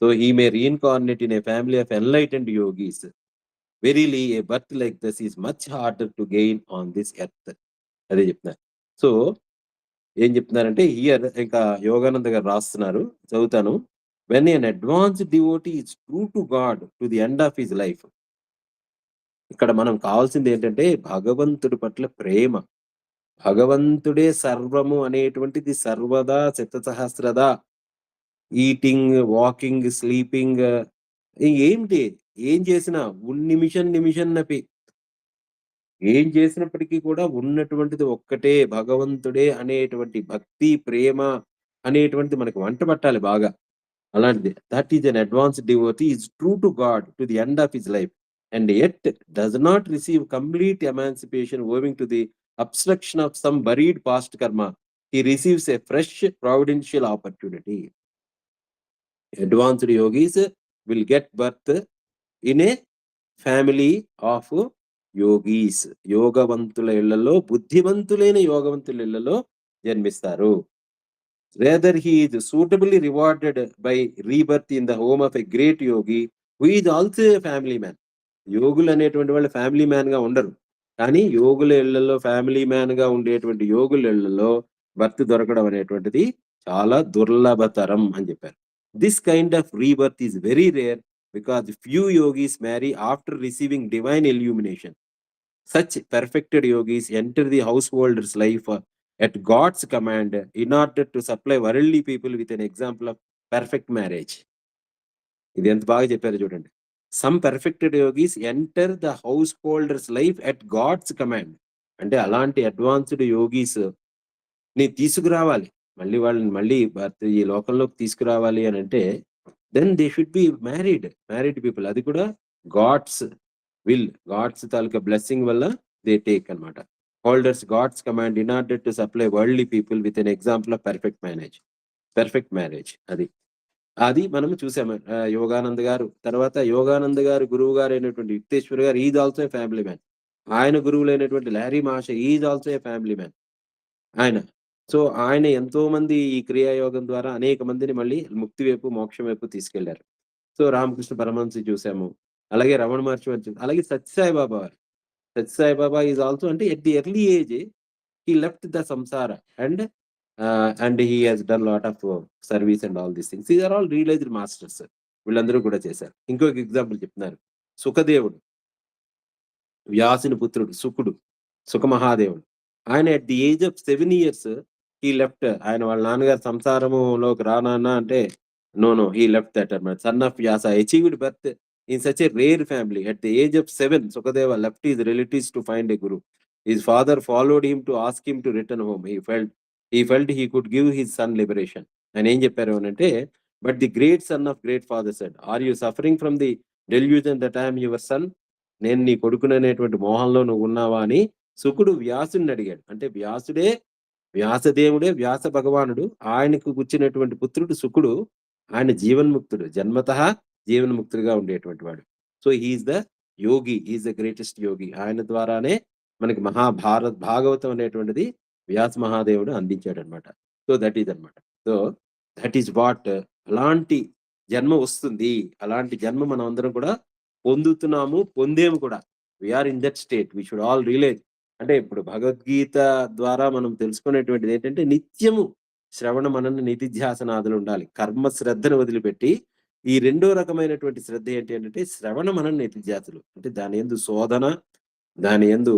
So he may reincarnate in a family of enlightened yogis. Verily a birth like this is much harder to gain on this earth. అదే చెప్తున్నారు. సో ఏం చెప్తున్నారంటే హియర్ ఇంకా యోగానంద గారు రాస్తున్నారు. చదువుతాను. When an advanced devotee is true to God to the end of his life. ఇక్కడ మనం కావాల్సింది ఏంటంటే భగవంతుడి పట్ల ప్రేమ. భగవంతుడే సర్వము అనేటువంటిది సర్వదా శతసహస్రదా ఈటింగ్, వాకింగ్, స్లీపింగ్ ఏంటి ఏం చేసినా నిమిషన్నపి ఏం చేసినప్పటికీ కూడా ఉన్నటువంటిది ఒక్కటే భగవంతుడే అనేటువంటి భక్తి, ప్రేమ అనేటువంటిది మనకు వంట పట్టాలి బాగా. అలాంటిది. That is an advanced devotee is true to God to the end of his life and yet does not receive complete emancipation owing to the obstruction of some buried past karma. He receives a fresh providential opportunity. Advanced yogis will get birth in a family of yogis. యోగవంతుల ఇళ్లలో బుద్ధివంతులైన యోగవంతుల ఇళ్లలో జన్మిస్తారు. Rather, he is suitably rewarded by rebirth in the home of a great yogi who is also a family man. యోగులు అనేటువంటి వాళ్ళు family man గా ఉండరు. కానీ యోగుల ఇళ్లలో ఫ్యామిలీ మ్యాన్ గా ఉండేటువంటి యోగుల ఇళ్లలో భర్త దొరకడం అనేటువంటిది చాలా దుర్లభతరం అని చెప్పారు. This kind of rebirth is very rare because few yogis marry after receiving divine illumination. Such perfected yogis enter the householder's life at God's command in order to supply worldly people with an example of perfect marriage. ఇది ఎంత బాగా చెప్పారో చూడండి. Some perfected yogis enter the house holders life at God's command. అంటే అలాంటి advanced yogis ని తీసుకురావాలి, మళ్ళీ వాళ్ళని మళ్ళీ ఈ లోకంలోకి తీసుకురావాలి అని అంటే then they should be married people. అది కూడా గాడ్స్ విల్, గాడ్స్ తాలూకా బ్లెస్సింగ్ వల్ల దే టేక్ అన్నమాట. Holders God's command in order to supply worldly people with an example of perfect marriage. అది మనం చూసాము. యోగానంద్ గారు, తర్వాత యోగానంద్ గారు గురువు గారు అయినటువంటి యుక్తేశ్వర్ గారు is also a family man. ఆయన గురువులైనటువంటి Lahiri Mahasaya is also a family man ఆయన. సో ఆయన ఎంతో మంది ఈ క్రియాయోగం ద్వారా అనేక మందిని మళ్ళీ ముక్తి వైపు, మోక్షం వైపు తీసుకెళ్లారు. సో రామకృష్ణ పరమహంస చూసాము, అలాగే రమణ మహర్షి వచ్చి, అలాగే సత్యసాయిబాబా వారు. సత్యసాయిబాబా ఈజ్ ఆల్సో, అంటే at the early age he left the samsara and he has done lot of service and all these things. These are all realised masters. వీళ్ళందరూ కూడా చేశారు. ఇంకొక ఎగ్జాంపుల్ చెప్తున్నారు. సుఖదేవుడు, వ్యాసుని పుత్రుడు సుఖమహాదేవుడు. ఆయన at the age of 7 years he left. ఆయన వాళ్ళ నాన్నగారు సంసారములోకి రానా అంటే నో హీ లెఫ్ట్ దట్ అన్నమాట. Son of Vyasa achieved birth in such a rare family. At the age of 7, Sukadeva left his relatives to find a guru. His father followed him to ask him to return home. He felt he could give his son liberation. And ఏం చెప్పారు అంటే, but the great son of great father said, are you suffering from the delusion that I am your son? నేను నీ కొడుకుననేటువంటి మోహంలో నువ్వు ఉన్నావా అని సుకుడు వ్యాసుని అడిగాడు. అంటే వ్యాసదేవుడే, వ్యాస భగవానుడు, ఆయనకు కూర్చున్నటువంటి పుత్రుడు సుకుడు. ఆయన జీవన్ముక్తుడు, జన్మతః జీవన్ముక్తుడిగా ఉండేటువంటి వాడు. So he is the yogi, he is the greatest yogi. ఆయన ద్వారానే మనకి భాగవతం అనేటువంటిది వ్యాస మహాదేవుడు అందించాడు అనమాట. సో దట్ ఈజ్ అనమాట. So that is what. అలాంటి జన్మ వస్తుంది, అలాంటి జన్మ మనం అందరం కూడా పొందేము కూడా. We are in that state. We should all realize. అంటే ఇప్పుడు భగవద్గీత ద్వారా మనం తెలుసుకునేటువంటిది ఏంటంటే, నిత్యము శ్రవణ మనన నిధిధ్యాసనాదులు ఉండాలి. కర్మ శ్రద్ధను వదిలిపెట్టి ఈ రెండో రకమైనటువంటి శ్రద్ధ ఏంటి అంటే శ్రవణ మనన నిధిధ్యాసలు. అంటే దాని యందు శోధన, దాని యందు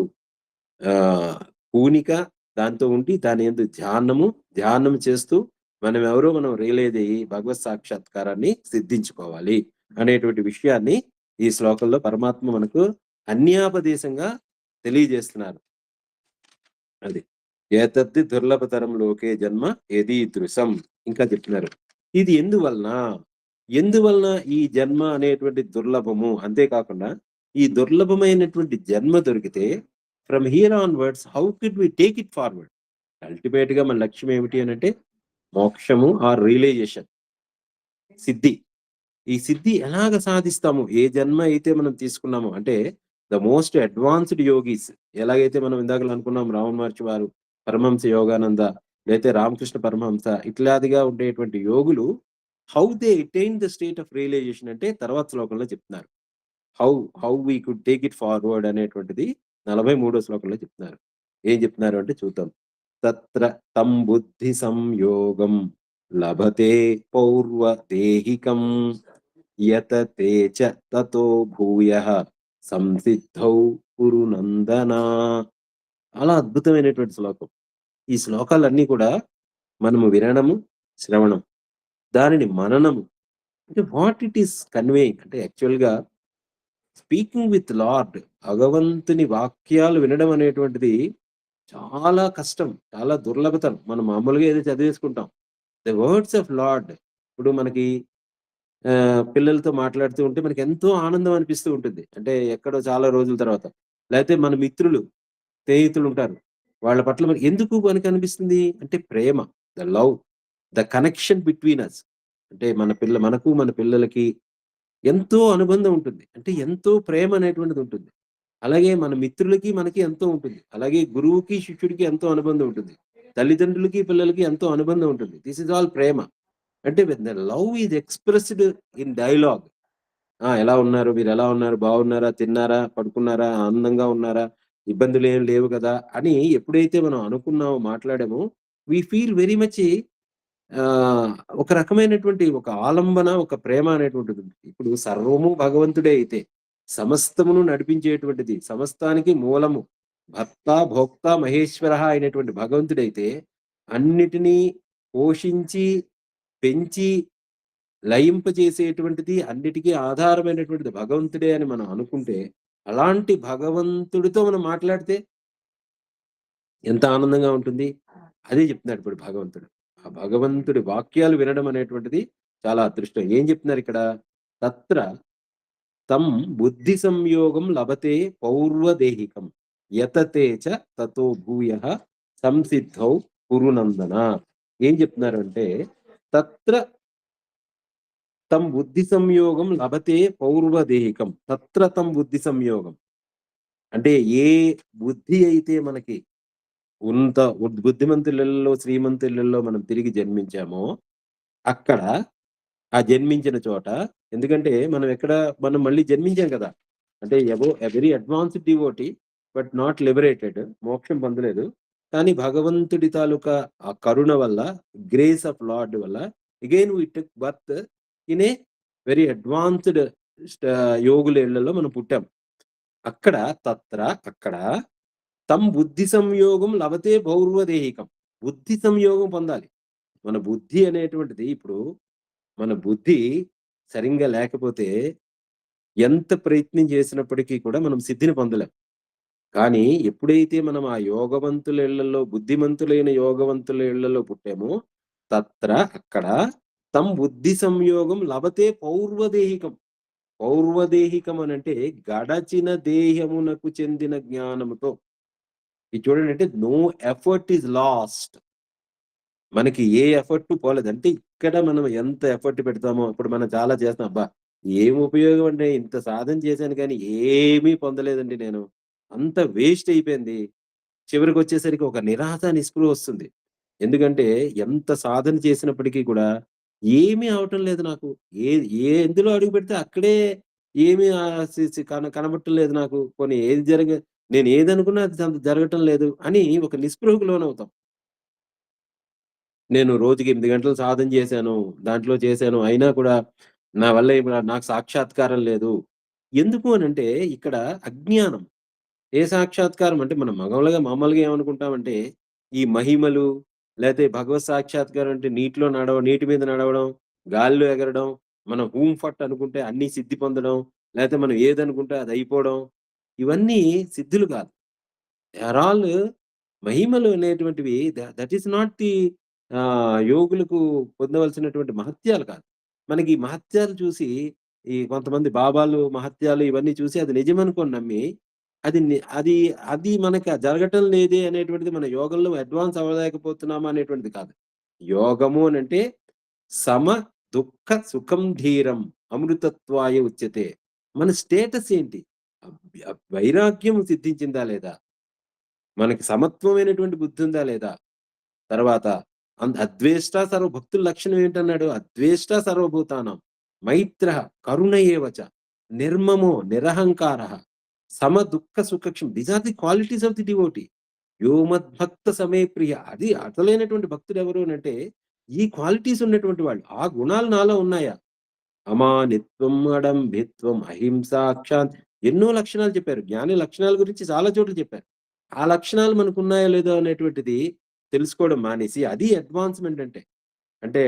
పూనిక, దాంతో ఉండి దాని యందు ధ్యానం చేస్తూ మనం రియలైజ్ అయ్యి భగవత్ సాక్షాత్కారాన్ని సిద్ధించుకోవాలి అనేటువంటి విషయాన్ని ఈ శ్లోకంలో పరమాత్మ మనకు అన్యాపదేశంగా తెలియజేస్తున్నారు. అది ఏతద్ది దుర్లభతరం లోకే జన్మ యదీదృశం. ఇంకా చెప్తున్నారు, ఇది ఎందువలన ఈ జన్మ అనేటువంటి దుర్లభము. అంతేకాకుండా ఈ దుర్లభమైనటువంటి జన్మ దొరికితే from here onwards how could we take it forward. Ultimate గా మన లక్ష్యం ఏమిటి అని అంటే మోక్షము ఆర్ రియలైజేషన్, సిద్ధి. ఈ సిద్ధి ఎలాగ సాధిస్తాము, ఏ జన్మ అయితే మనం తీసుకున్నాము అంటే ద మోస్ట్ అడ్వాన్స్డ్ యోగీస్, ఎలాగైతే మనం ఇందాక అనుకున్నాం, రామణ మహర్షి వారు, పరమహంస యోగానంద, లేకపోతే రామకృష్ణ పరమహంస, ఇట్లాదిగా ఉండేటువంటి యోగులు how they attain the state of realization అంటే తర్వాత శ్లోకంలో చెప్తున్నారు. How we could take it forward అనేటువంటిది 43వ శ్లోకంలో చెప్తున్నారు. ఏం చెప్తున్నారు అంటే చూద్దాం. తత్ర తం బుద్ధి సంయోగం లభతే పౌర్వ దేహికం యతతే చ తతో భూయః సంసిద్ధౌ కురునందన. అలా అద్భుతమైనటువంటి శ్లోకం. ఈ శ్లోకాలన్నీ కూడా మనము వినడము, శ్రవణం, దానిని మననము, అంటే వాట్ ఇట్ ఈస్ కన్వేయింగ్. అంటే యాక్చువల్ గా స్పీకింగ్ విత్ లార్డ్, భగవంతుని వాక్యాలు వినడం అనేటువంటిది చాలా కష్టం, చాలా దుర్లభతరం. మనం మామూలుగా ఏదో చదివేసుకుంటాం. The words of Lord. ఇప్పుడు మనకి పిల్లలతో మాట్లాడుతూ ఉంటే మనకి ఎంతో ఆనందం అనిపిస్తూ ఉంటుంది. అంటే ఎక్కడో చాలా రోజుల తర్వాత. లేకపోతే మన మిత్రులు, స్నేహితులు ఉంటారు, వాళ్ళ పట్ల మనకి ఎందుకు మనకి అనిపిస్తుంది అంటే ప్రేమ, the love, the connection between us. అంటే మనకు మన పిల్లలకి ఎంతో అనుబంధం ఉంటుంది. అంటే ఎంతో ప్రేమ అనేటువంటిది ఉంటుంది. అలాగే మన మిత్రులకి మనకి ఎంతో ఉంటుంది. అలాగే గురువుకి శిష్యుడికి ఎంతో అనుబంధం ఉంటుంది. తల్లిదండ్రులకి, పిల్లలకి ఎంతో అనుబంధం ఉంటుంది. దిస్ ఈజ్ ఆల్ ప్రేమ. అంటే when the love is expressed in dialogue. ఎలా ఉన్నారు? మీరెలా ఉన్నారు? బాగున్నారా? తిన్నారా? పడుకున్నారా? ఆనందంగా ఉన్నారా? ఇబ్బందులేం లేవు గదా! అని ఎప్పుడైతే మనం అనుకున్నామో, మాట్లాడామో వి ఫీల్ వెరీ మచ్ ఆహ్, ఒక రకమైనటువంటి ఒక ఆలంబన, ఒక ప్రేమ అనేటువంటిది. ఇప్పుడు సర్వము భగవంతుడే అయితే, సమస్తమును నడిపించేటువంటిది, సమస్తానికి మూలము, భర్త, భోక్త, మహేశ్వరః అయినటువంటి భగవంతుడైతే, అన్నిటినీ పోషించి, పెంచి, లయింపజేసేటువంటిది, అన్నిటికి ఆధారమైనటువంటిది భగవంతుడే అని మనం అనుకుంటే, అలాంటి భగవంతుడితో మనం మాట్లాడితే ఎంత ఆనందంగా ఉంటుంది. అదే చెప్తున్నాడు ఇప్పుడు భగవంతుడు. ఆ భగవంతుడి వాక్యాలు వినడం అనేటువంటిది చాలా అదృష్టం. ఏం చెప్తున్నారిక్కడ? తత్ర తం బుద్ధి సంయోగం లభతే పౌర్వదేహికం. యతతే చ తతో భూయః సంసిద్ధౌ కురు నందన. ఏం చెప్తున్నారంటే తత్ర తం బుద్ధి సంయోగం లభతే పౌర్వదేహికం. తత్ర తం బుద్ధి సంయోగం. అంటే ఏ బుద్ధి అయితే మనకి ఉంత బుద్ధిమంతులలో, శ్రీమంతులలో మనం తిరిగి జన్మించామో, అక్కడ ఆ జన్మించిన చోట ఎందుకంటే మనం మళ్ళీ జన్మించాం కదా! అంటే a very advanced devotee but not liberated. మోక్షం పొందలేదు. కానీ భగవంతుడి తాలూకా ఆ కరుణ వల్ల, గ్రేస్ ఆఫ్ లార్డ్ వల్ల again we took birth in a very advanced స్ట్ యోగుల ఇళ్ళలో మనం పుట్టాం. అక్కడ అక్కడ తం బుద్ధి సంయోగం లభతే పౌర్వదేహికం. బుద్ధి సంయోగం పొందాలి. మన బుద్ధి అనేటువంటిది ఇప్పుడు మన బుద్ధి సరింగా లేకపోతే ఎంత ప్రయత్నం చేసినప్పటికీ కూడా మనం సిద్ధిని పొందలేం. కానీ ఎప్పుడైతే మనం ఆ యోగవంతుల ఇళ్ళలో బుద్ధిమంతులైన యోగవంతుల ఇళ్ళలో పుట్టామో అక్కడ తం బుద్ధి సంయోగం లభతే పౌర్వదేహికం. పౌర్వదేహికం అనంటే గడచిన దేహమునకు చెందిన జ్ఞానముతో. ఇది చూడండి అంటే నో ఎఫర్ట్ ఈస్ లాస్ట్. మనకి ఏ ఎఫర్ట్ పోలేదు. అంటే ఇక్కడ మనం ఎంత ఎఫర్ట్ పెడతామో ఇప్పుడు మనం చాలా చేస్తాం. అబ్బా! ఏం ఉపయోగం అండి ఇంత సాధన చేశాను కానీ ఏమీ పొందలేదండి నేను. అంతా వేస్ట్ అయిపోయింది. చివరికొచ్చేసరికి ఒక నిరాశ, నిస్పృహ వస్తుంది. ఎందుకంటే ఎంత సాధన చేసినప్పటికీ కూడా ఏమీ అవ్వటం లేదు నాకు. ఏ ఏ ఎందులో అడుగుపెడితే అక్కడే ఏమి ఆహ్, సి సి కన కనబడటం లేదు నాకు. పోనీ నేను ఏదనుకున్నా అది జరగటం లేదు అని ఒక నిస్పృహకు లోనవుతాం. నేను రోజుకి 8 గంటలు సాధన చేశాను. దాంట్లో చేశాను. అయినా కూడా నా వల్ల నాకు సాక్షాత్కారం లేదు. ఎందుకు అనంటే ఇక్కడ అజ్ఞానం. ఏ సాక్షాత్కారం అంటే మనం మామూలుగా ఏమనుకుంటామంటే ఈ మహిమలు లేతే భగవత్ సాక్షాత్కారం అంటే నీటి మీద నడవడం, గాలిలో ఎగరడం, మనం హూమ్ ఫట్ అనుకుంటే అన్నీ సిద్ధి పొందడం, లేతే మనం ఏదనుకుంటే అది అయిపోవడం. ఇవన్నీ సిద్ధులు కాదు. దే ఆర్ ఆల్ మహిమలు అనేటువంటివి దట్ ఈస్ నాట్ ది యోగులకు పొందవలసినటువంటి మహత్యాలు కాదు. మనకి ఈ మహత్యాలు చూసి ఈ కొంతమంది బాబాలు మహత్యాలు ఇవన్నీ చూసి అది నిజమనుకోని నమ్మి అది ని అది అది మనకి జరగటం లేదే అనేటువంటిది మన యోగంలో అడ్వాన్స్ అవ్వలేకపోతున్నామా అనేటువంటిది కాదు. యోగము అనంటే సమ దుఃఖ సుఖం ధీరం అమృతత్వాయ ఉచ్యతే. మన స్టేటస్ ఏంటి? వైరాగ్యం సిద్ధించిందా లేదా? మనకి సమత్వమైనటువంటి బుద్ధి ఉందా లేదా? తర్వాత అద్వేష్ట సర్వభక్తుల లక్షణం ఏంటన్నాడు? అద్వేష్ట సర్వభూతానాం. మైత్రః కరుణ ఏవ చ. నిర్మమో నిరహంకారః. దుఃఖ సుఖక్షం. These are the qualities of the devotee. యో మద్భక్త సమే ప్రియ. అది అసలైనటువంటి భక్తుడెవరు అనంటే ఈ క్వాలిటీస్ ఉన్నటువంటి వాళ్ళు. ఆ గుణాలు నాలో ఉన్నాయా? అమానిత్వం, అడంభిత్వం, అహింస, ఎన్నో లక్షణాలు చెప్పారు. జ్ఞాని లక్షణాల గురించి చాలా చోట్ల చెప్పారు. ఆ లక్షణాలు మనకున్నాయో లేదో అనేటువంటిది తెలుసుకోవడం మానేసి అది అడ్వాన్స్‌మెంట్ అంటే. అంటే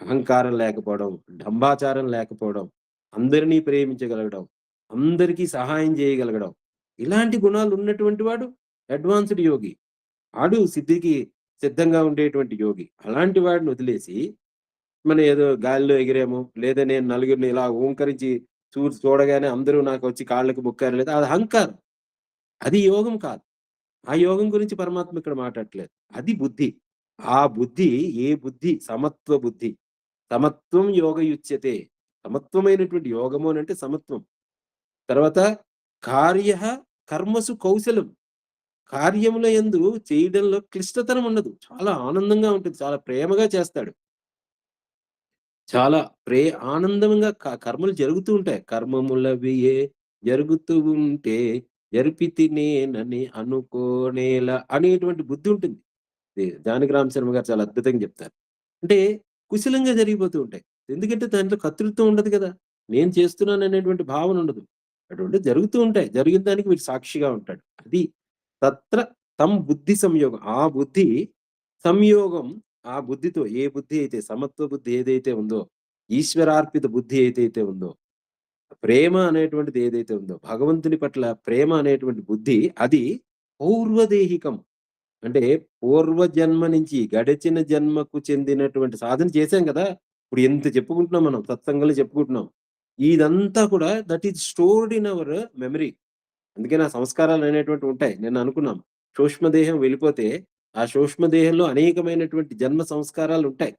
అహంకారం లేకపోవడం, డంబాచారం లేకపోవడం, అందరినీ ప్రేమించగలగడం, అందరికీ సహాయం చేయగలగడం. ఇలాంటి గుణాలు ఉన్నటువంటి వాడు అడ్వాన్స్‌డ్ యోగి. ఆడు సిద్ధికి సిద్ధంగా ఉండేటువంటి యోగి. అలాంటి వాడిని వదిలేసి మనం ఏదో గాలిలో ఎగిరాము, లేదా నేను నలుగురిని ఇలా ఓంకరించి చూడగానే అందరూ నాకొచ్చి కాళ్ళకి మొక్కారు లేదా అది అహంకారం. అది యోగం కాదు. ఆ యోగం గురించి పరమాత్మ ఇక్కడ మాట్లాడట్లేదు. అది బుద్ధి. ఆ బుద్ధి ఏ బుద్ధి? సమత్వ బుద్ధి. సమత్వం యోగయుజ్యతే. సమత్వమైనటువంటి యోగము అనంటే సమత్వం. తర్వాత కార్యః కర్మసు కౌశలం. కార్యముల యందు చేయడంలో క్లిష్టతనం ఉండదు. చాలా ఆనందంగా ఉంటుంది. చాలా ప్రేమగా చేస్తాడు. చాలా ఆనందంగా కర్మలు జరుగుతూ ఉంటాయి. కర్మములవియే జరుగుతూ ఉంటే జరిపితినేనని అనుకోనేల అనేటువంటి బుద్ధి ఉంటుంది. జానకిరామ శర్మ గారు చాలా అద్భుతంగా చెప్తారు. అంటే కుశలంగా జరిగిపోతూ ఉంటాయి. ఎందుకంటే దాంట్లో కర్తృత్వం ఉండదు కదా! నేను చేస్తున్నాననేటువంటి భావన ఉండదు. అటువంటివి జరుగుతూ ఉంటాయి. జరిగిన దానికి వీడు సాక్షిగా ఉంటాడు. అది తత్ర బుద్ధి సంయోగం. ఆ బుద్ధి సంయోగం ఆ బుద్ధితో ఏ బుద్ధి అయితే సమత్వ బుద్ధి ఏదైతే ఉందో, ఈశ్వరార్పిత బుద్ధి ఏదైతే ఉందో, ప్రేమ అనేటువంటిది ఏదైతే ఉందో, భగవంతుని పట్ల ప్రేమ అనేటువంటి బుద్ధి అది పౌర్వదేహికం. అంటే పూర్వజన్మ నుంచి గడిచిన జన్మకు చెందినటువంటి సాధన చేశాం గదా! ఇప్పుడు ఎంత చెప్పుకుంటున్నాం మనం సత్సంగంలో చెప్పుకుంటున్నాం. ఇదంతా కూడా that is stored in our memory. అందుకని ఆ సంస్కారాలు అనేటువంటివి ఉంటాయి. నిన్న అనుకున్నాం. సూక్ష్మదేహం వెళ్ళిపోతే, ఆ సూక్ష్మదేహంలో అనేకమైనటువంటి జన్మ సంస్కారాలుంటాయి.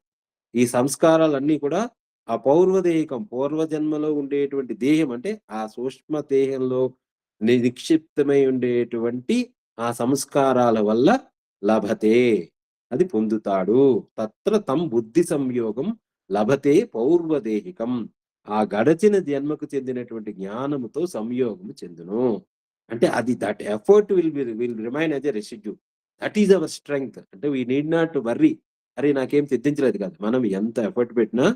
ఈ సంస్కారాలన్నీ కూడా ఆ పౌర్వదేహికం పూర్వజన్మలో ఉండేటువంటి దేహం అంటే ఆ సూక్ష్మ దేహంలో నిక్షిప్తమై ఉండేటువంటి ఆ సంస్కారాల వల్ల లభతే. అది పొందుతాడు. తత్ర బుద్ధి సంయోగం లభతే పౌర్వదేహికం. ఆ గడచిన జన్మకు చెందినటువంటి జ్ఞానముతో సంయోగము చెందును. అంటే అది that effort will remain as a residue. That is our strength. అంటే వి నీడ్ నాట్ వర్రీ. అరే! నాకేం సిద్ధించలేదు కాదు. మనం ఎంత ఎఫర్ట్ పెట్టినా,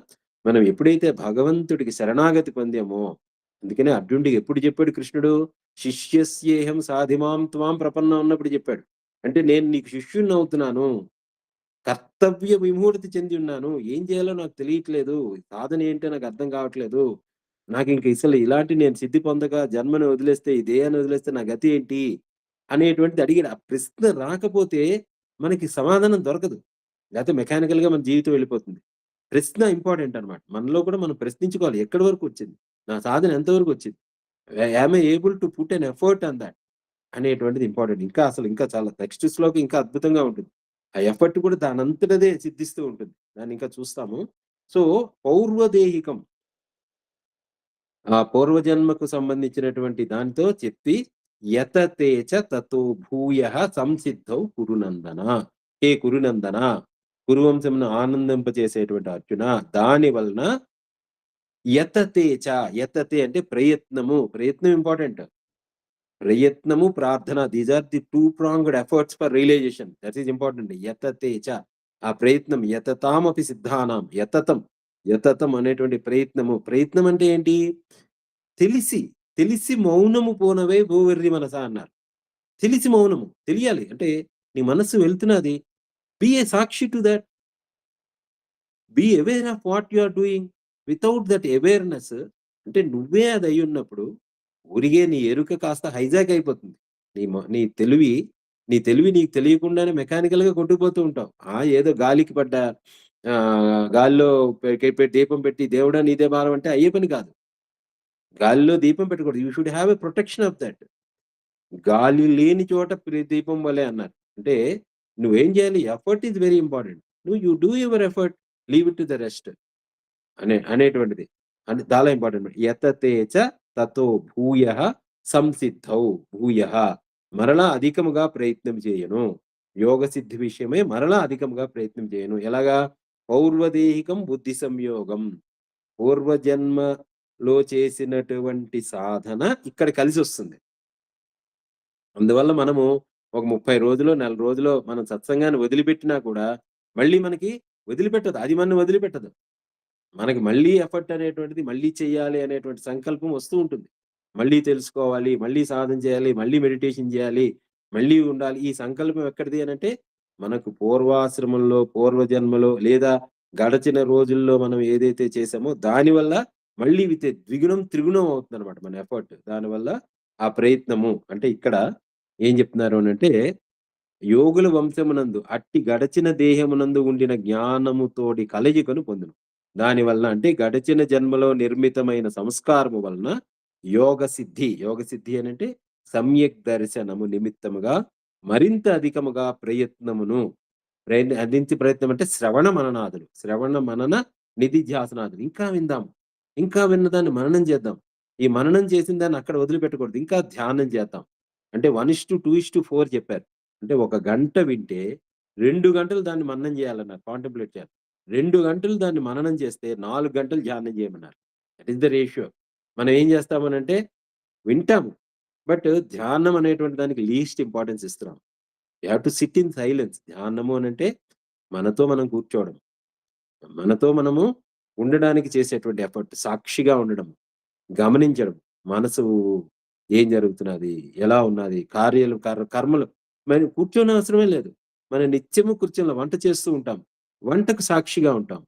మనం ఎప్పుడైతే భగవంతుడికి శరణాగతి పొందామో, అందుకనే అర్జునుడికి ఎప్పుడు చెప్పాడు కృష్ణుడు? శిష్యస్యేహం సాధిమాం త్వాం ప్రపన్నం అన్నప్పుడు చెప్పాడు. అంటే నేను నీకు శిష్యుడినవుతున్నాను. కర్తవ్య విమూఢత చెంది ఉన్నాను. ఏం చేయాలో నాకు తెలియట్లేదు. సాధన ఏంటో నాకు అర్థం కావట్లేదు. నాకింక అసలు ఇలాంటి నేను సిద్ధి పొందగా జన్మని వదిలేస్తే, ఈ దేహాన్ని వదిలేస్తే నా గతి ఏంటి? అనేటువంటిది అడిగాడు. ఆ ప్రశ్న రాకపోతే మనకి సమాధానం దొరకదు. లేతే మెకానికల్‌గా మన జీవితం వెళ్ళిపోతుంది. ప్రశ్న ఇంపార్టెంట్ అన్నమాట. మనలో కూడా మనం ప్రశ్నించుకోవాలి. ఎక్కడి వరకు వచ్చింది? నా సాధన ఎంత వరకు వచ్చింది? Am I able to put an effort on that అనేటువంటిది ఇంపార్టెంట్. ఇంకా అసలు ఇంకా చాలా నెక్స్ట్ శ్లోకం ఇంకా అద్భుతంగా ఉంటుంది. ఆ ఎఫర్ట్ కూడా దానంతటదే సిద్ధిస్తూ ఉంటుంది. దాన్ని ఇంకా చూస్తాము. సో, పౌర్వదేహికం ఆ పూర్వజన్మకు సంబంధించినటువంటి దానితో చెప్పి యతతే చ తతో భూయః సంసిద్ధౌ కురునందన. హే కురునందన, కురువంశమును ఆనందింపచేసేటువంటి అర్జున, దాని వలన యతతే చ, యతతే అంటే ప్రయత్నము. ప్రయత్నం ఇంపార్టెంట్. ప్రయత్నము, ప్రార్థన these are the two pronged efforts for realization. That is important. యతతే చ ఆ ప్రయత్నం యతతామపి సిద్ధానాం యతతం. యతతం అనేటువంటి ప్రయత్నము. ప్రయత్నం అంటే ఏంటి? తెలిసి, తెలిసి మౌనము పోనవే భూవర్రి మనసా అన్నారు. తెలిసి మౌనము. తెలియాలి. అంటే నీ మనస్సు వెళ్తున్నది. Be a sakshi to that. Be aware of what you are doing. Without that awareness అంటే నువ్వే అది అయ్యున్నప్పుడు, ఊరికే నీ ఎరుక కాస్త హైజాక్ అయిపోతుంది. నీ తెలివి నీకు తెలియకుండానే మెకానికల్‌గా కొట్టుకుపోతూ ఉంటావు. ఏదో గాలికి పడ్డ గాలిలో దీపం పెట్టి దేవుడా నీదే భారం అంటే అయ్యే పని కాదు. గాలిలో దీపం పెట్టకూడదు. You should have a protection of that. గాలి లేని చోట దీపం వలె అన్నారు. అంటే నువ్వేం చేయాలి? Effort is very important. You do your effort. Leave it to the rest అనేటువంటిది. చాలా ఇంపార్టెంట్. యతతే చ తతో భూయః సంసిద్ధౌ భూయః మరలా అధికముగా ప్రయత్నం చేయను. యోగ సిద్ధి విషయమై మరలా అధికముగా ప్రయత్నం చేయను. ఎలాగా? పౌర్వదేహికం బుద్ధి సంయోగం. పూర్వజన్మలో చేసినటువంటి సాధన ఇక్కడ కలిసొస్తుంది. అందువల్ల మనము ఒక 30 రోజులో, నెల రోజులో మనం సత్సంగాన్ని వదిలిపెట్టినా కూడా, మళ్ళీ మనకి వదిలిపెట్టదు. అది మనని వదిలిపెట్టదు. మనకి మళ్ళీ ఎఫర్ట్ అనేటువంటిది మళ్ళీ చెయ్యాలి అనేటువంటి సంకల్పం వస్తూ ఉంటుంది. మళ్ళీ తెలుసుకోవాలి, మళ్ళీ సాధన చేయాలి, మళ్ళీ మెడిటేషన్ చేయాలి, మళ్ళీ ఉండాలి. ఈ సంకల్పం ఎక్కడిది అనంటే, మనకు పూర్వాశ్రమంలో, పూర్వజన్మలో లేదా గడచిన రోజుల్లో మనం ఏదైతే చేసామో దానివల్ల మళ్ళీ ద్విగుణం, త్రిగుణం అవుతుందన్నమాట మన ఎఫర్ట్. దానివల్ల ఆ ప్రయత్నము అంటే ఇక్కడ ఏం చెప్తున్నారు అనంటే, యోగుల వంశమునందు అట్టి గడచిన దేహమునందు ఉండిన జ్ఞానముతోడి కలయికను పొందును. దానివలన అంటే గడచిన జన్మలో నిర్మితమైన సంస్కారము వలన యోగ సిద్ధి అనంటే సమ్యక్ దర్శనము నిమిత్తముగా మరింత అధికముగా ప్రయత్నమును ప్రయత్నం అంటే శ్రవణ మననాదులు. శ్రవణ మనన నిధిధ్యాసనాదులు. ఇంకా విందాం. ఇంకా విన్నదాన్ని మననం చేద్దాం. ఈ మననం చేసిన దాన్ని అక్కడ వదిలిపెట్టకూడదు. ఇంకా ధ్యానం చేద్దాం. అంటే 1:2:4 చెప్పారు. అంటే ఒక గంట వింటే 2 గంటలు దాన్ని మననం చేయాలన్నారు. కాంటెంప్లేట్ చేయాలి. 2 గంటలు దాన్ని మననం చేస్తే 4 గంటలు ధ్యానం చేయమన్నారు. That is the ratio. మనం ఏం చేస్తామనంటే వింటాము. బట్ ధ్యానం అనేటువంటి దానికి లీస్ట్ ఇంపార్టెన్స్ ఇస్తున్నాం. You have to SIT in silence. ధ్యానము అనంటే మనతో మనం కూర్చోవడం. మనతో మనము ఉండడానికి చేసేటువంటి ఎఫర్ట్. సాక్షిగా ఉండడం. గమనించడం. మనసు ఏం జరుగుతున్నది? ఎలా ఉన్నది? కార్యాలు కర్మలు మరి కూర్చోనవసరమే లేదు. మనం నిత్యము కూర్చొని వంట చేస్తూ ఉంటాం. వంటకు సాక్షిగా ఉంటాం.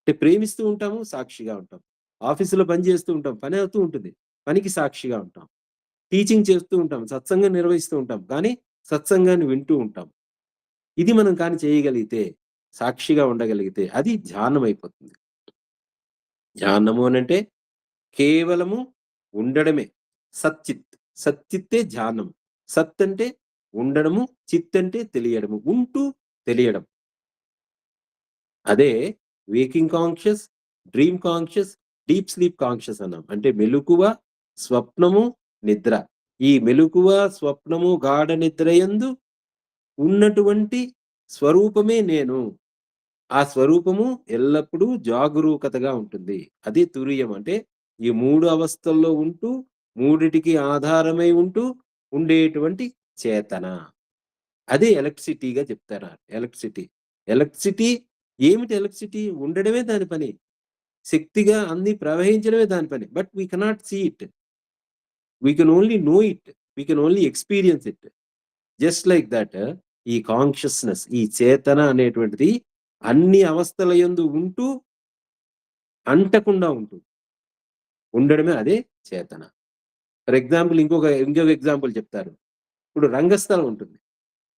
అంటే ప్రేమిస్తూ ఉంటాము, సాక్షిగా ఉంటాం. ఆఫీసులో పని చేస్తూ ఉంటాం. పని అవుతూ ఉంటుంది. పనికి సాక్షిగా ఉంటాం. టీచింగ్ చేస్తూ ఉంటాం. సత్సంగం నిర్వహిస్తూ ఉంటాం. కానీ సత్సంగాన్ని వింటూ ఉంటాం. ఇది మనం కానీ చేయగలిగితే, సాక్షిగా ఉండగలిగితే అది ధ్యానం అయిపోతుంది. ధ్యానము అనంటే కేవలము ఉండడమే. సచ్చిత్. సచ్చిత్తే ధ్యానం. సత్ అంటే ఉండడము, చిత్ అంటే తెలియడము. ఉంటూ తెలియడం. అదే waking conscious, dream conscious, deep sleep conscious అన్నాం. అంటే మెలకువ, స్వప్నము, నిద్ర. ఈ మెలకువ, స్వప్నము, గాఢ నిద్రయందు ఉన్నటువంటి స్వరూపమే నేను. ఆ స్వరూపము ఎల్లప్పుడూ జాగరూకతగా ఉంటుంది. అది తురియం. అంటే ఈ 3 అవస్థల్లో ఉంటూ, మూడిటికి ఆధారమై ఉంటూ ఉండేటువంటి చేతన. అదే ఎలక్ట్రిసిటీగా చెప్తారు. ఎలక్ట్రిసిటీ. ఎలక్ట్రిసిటీ ఏమిటి ఎలక్ట్రిసిటీ? ఉండడమే దాని పని. శక్తిగా అన్ని ప్రవహించడమే దాని పని. But we cannot see it. We can only know it. We can only experience it. Just like that ఈ కాన్షియస్‌నెస్, ఈ చేతన అనేటువంటిది అన్ని అవస్థల యందు ఉంటూ అంటకుండా ఉంటుంది. ఉండడమే అదే చేతన. ఫర్ ఎగ్జాంపుల్ ఇంకొక ఎగ్జాంపుల్ చెప్తారు. ఇప్పుడు రంగస్థలం ఉంటుంది.